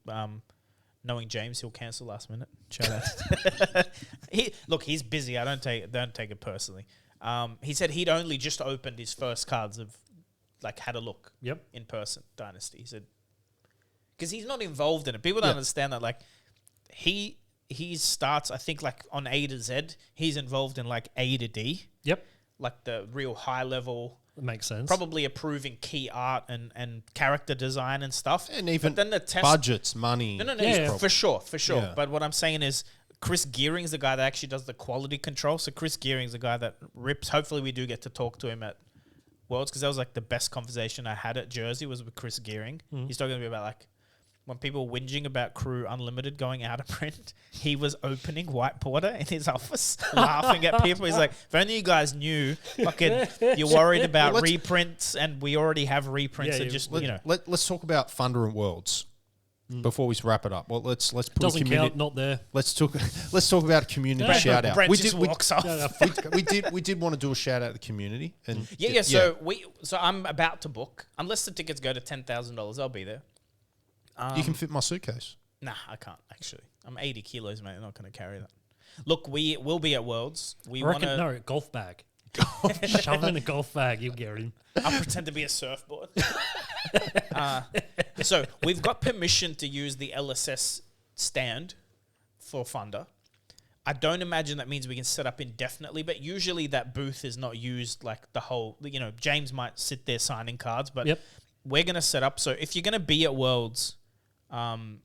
Knowing James, he'll cancel last minute. Shout out. He's busy. I don't take it personally. He said he'd only just opened his first cards of, like, had a look. Yep. In person, Dynasty. He said, because he's not involved in it. People don't understand that. Like, he starts, I think, like on A to Z. He's involved in like A to D. Yep. Like the real high level. That makes sense. Probably approving key art and character design and stuff. And even then the test budgets, money. No, Yeah. for sure. Yeah. But what I'm saying is Chris Gearing's the guy that actually does the quality control. So Chris Gearing's the guy that rips. Hopefully we do get to talk to him at Worlds, because that was like the best conversation I had at Jersey was with Chris Gearing. He's talking to me about like when people were whinging about Crew Unlimited going out of print, he was opening White Porter in his office, laughing at people. He's like, if only you guys knew, fucking, you're worried about reprints, and we already have reprints. Yeah, and just, Let's talk about Thunder and Worlds before we wrap it up. Well, let's put Doesn't a community. count, not there. Let's talk about a community shout out. Brent walks off. We did want to do a shout out to the community, and So I'm about to book. Unless the tickets go to $10,000, I'll be there. You can fit my suitcase. Nah, I can't actually. I'm 80 kilos, mate. I'm not going to carry that. Look, we will be at Worlds. We want to. No, golf bag. Shove in a golf bag, you'll get him. I'll pretend to be a surfboard. So we've got permission to use the LSS stand for Thunder. I don't imagine that means we can set up indefinitely, but usually that booth is not used like the whole. James might sit there signing cards, but we're going to set up. So if you're going to be at Worlds, and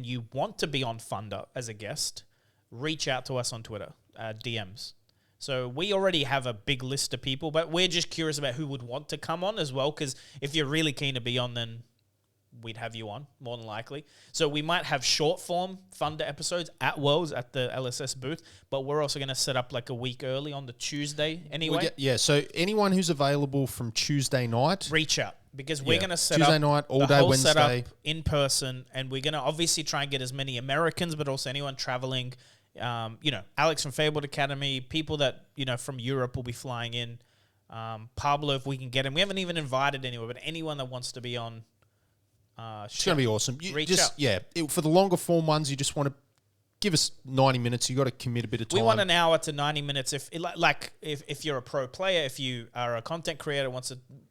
you want to be on Thunder as a guest, reach out to us on Twitter, DMs. So we already have a big list of people, but we're just curious about who would want to come on as well, because if you're really keen to be on, then we'd have you on, more than likely. So we might have short form Thunder episodes at Worlds at the LSS booth, but we're also going to set up like a week early on the Tuesday anyway. So anyone who's available from Tuesday night, reach out. Because we're going to set Tuesday up night, all the day whole Wednesday setup in person, and we're going to obviously try and get as many Americans, but also anyone traveling. Alex from Fabled Academy, people that from Europe will be flying in. Pablo, if we can get him, we haven't even invited anyone, but anyone that wants to be on. It's going to be awesome. Reach out. For the longer form ones, you just want to give us 90 minutes. You got to commit a bit of time. We want an hour to 90 minutes. If you're a pro player, if you are a content creator,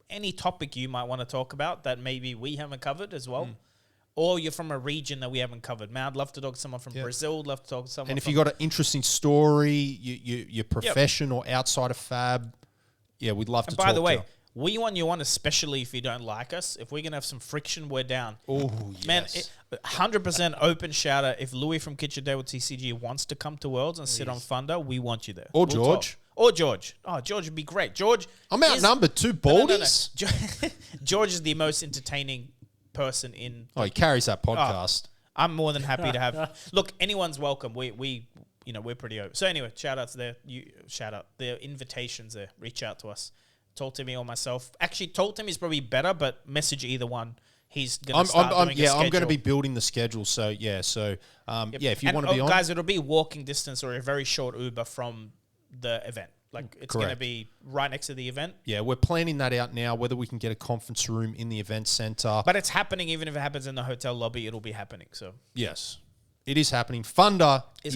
any topic you might want to talk about that maybe we haven't covered as well. Or you're from a region that we haven't covered. Man, I'd love to talk to someone from Brazil. I'd love to talk to someone. And if you got an interesting story, your profession or outside of Fab, we'd love to talk to you. By the way, We want you on, especially if you don't like us. If we're going to have some friction, we're down. Oh, yes. Man, 100% open shout out. If Louis from Kitchen Day with TCG wants to come to Worlds and sit on Thunder, we want you there. Or We'll George. talk. Or George. Oh, George would be great. George. I'm outnumbered. Two baldies. No. George is the most entertaining person in. Oh, he carries that podcast. I'm more than happy to have. Look, anyone's welcome. We we're pretty open. So anyway, shout outs there. Shout out. The invitations there. Reach out to us. Talk to me or myself. Actually, talk to me is probably better, but message either one. He's gonna start doing a schedule. I'm going to be building the schedule. So yeah, if you want to be on, guys, it'll be walking distance or a very short Uber from the event. Like it's going to be right next to the event. Yeah, we're planning that out now. Whether we can get a conference room in the event center, but it's happening. Even if it happens in the hotel lobby, it'll be happening. So yes, it is happening. Thunder is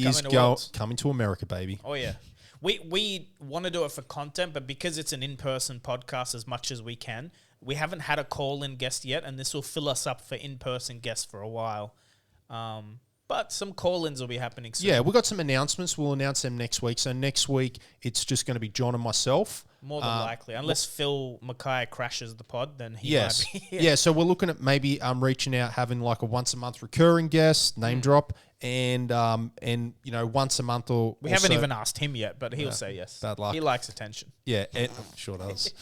coming to America, baby. Oh yeah. We want to do it for content, but because it's an in-person podcast as much as we can, we haven't had a call-in guest yet, and this will fill us up for in-person guests for a while. But some call-ins will be happening soon. Yeah, we've got some announcements. We'll announce them next week. So next week, it's just going to be John and myself. More than likely. Unless Phil Mackay crashes the pod, then he might be. Yeah, so we're looking at maybe reaching out, having like a once-a-month recurring guest, name drop, and once a month or we haven't even asked him yet, but he'll say yes. Bad luck. He likes attention. Yeah, sure does.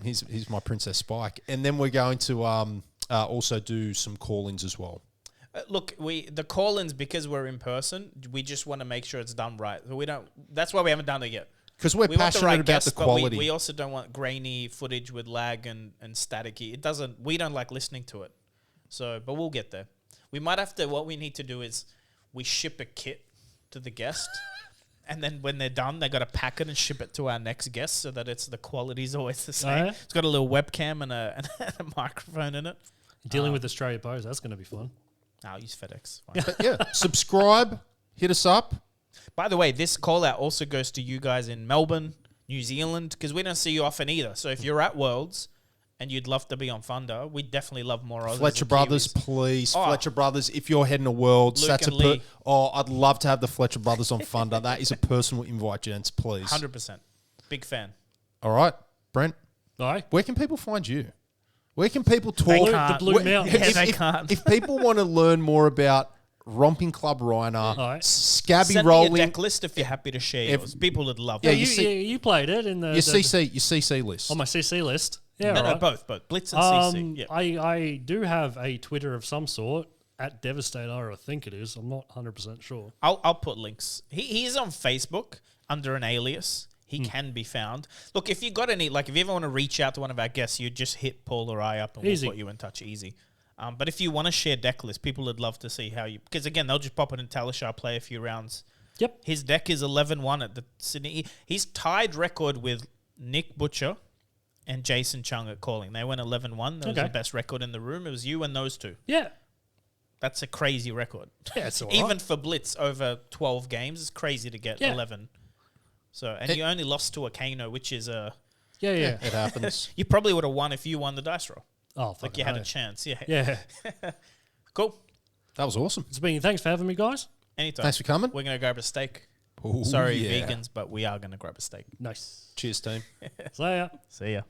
He's my Princess Spike. And then we're going to also do some call-ins as well. Look, the call-ins, because we're in person, we just want to make sure it's done right. So that's why we haven't done it yet. Because we're passionate about the quality. We also don't want grainy footage with lag and staticky. We don't like listening to it. So, but we'll get there. We might have to, what we need to do is we ship a kit to the guest. And then when they're done, they got to pack it and ship it to our next guest so that the quality's always the same. It's got a little webcam and a microphone in it. Dealing with Australia Post, that's going to be fun. I'll use FedEx. But yeah, subscribe, hit us up. By the way, this call out also goes to you guys in Melbourne, New Zealand, because we don't see you often either. So if you're at Worlds and you'd love to be on Thunder, we'd definitely love more Aussies. Fletcher Brothers, please. Fletcher Brothers, if you're heading to Worlds, Luke and Lee. I'd love to have the Fletcher Brothers on Thunder. That is a personal invite, gents, please. 100%. Big fan. All right, Brent. All right. Where can people find you? Where can people talk? The Blue Mountains. They can't. If people want to learn more about Romping Club Rhinar, Scabbie Send rolling, me a deck list if you're happy to share yours. People would love that. You played it in your CC list. on my CC list. Yeah, No, right. both. Blitz and CC. Yeah. I do have a Twitter of some sort at Devastator, I think it is. I'm not 100% sure. I'll put links. He's on Facebook under an alias. He can be found. Look, if you got any, if you ever want to reach out to one of our guests, you just hit Paul or I up and we'll put you in touch easy. But if you want to share deck lists, people would love to see how you, because again, they'll just pop it in Talishar, play a few rounds. Yep. His deck is 11-1 at the Sydney. He's tied record with Nick Butcher and Jason Chung at calling. They went 11-1. That was the best record in the room. It was you and those two. Yeah. That's a crazy record. Yeah, it's all right. Even for Blitz over 12 games, it's crazy to get 11. So, and you only lost to a Kano, which is a... Yeah. It happens. You probably would have won if you won the dice roll. Oh, Like you had a chance. Yeah. Yeah. Cool. That was awesome. Thanks for having me, guys. Anytime. Thanks for coming. We're going to grab a steak. Ooh, Sorry, yeah. vegans, but we are going to grab a steak. Nice. Cheers, team. See ya. See ya.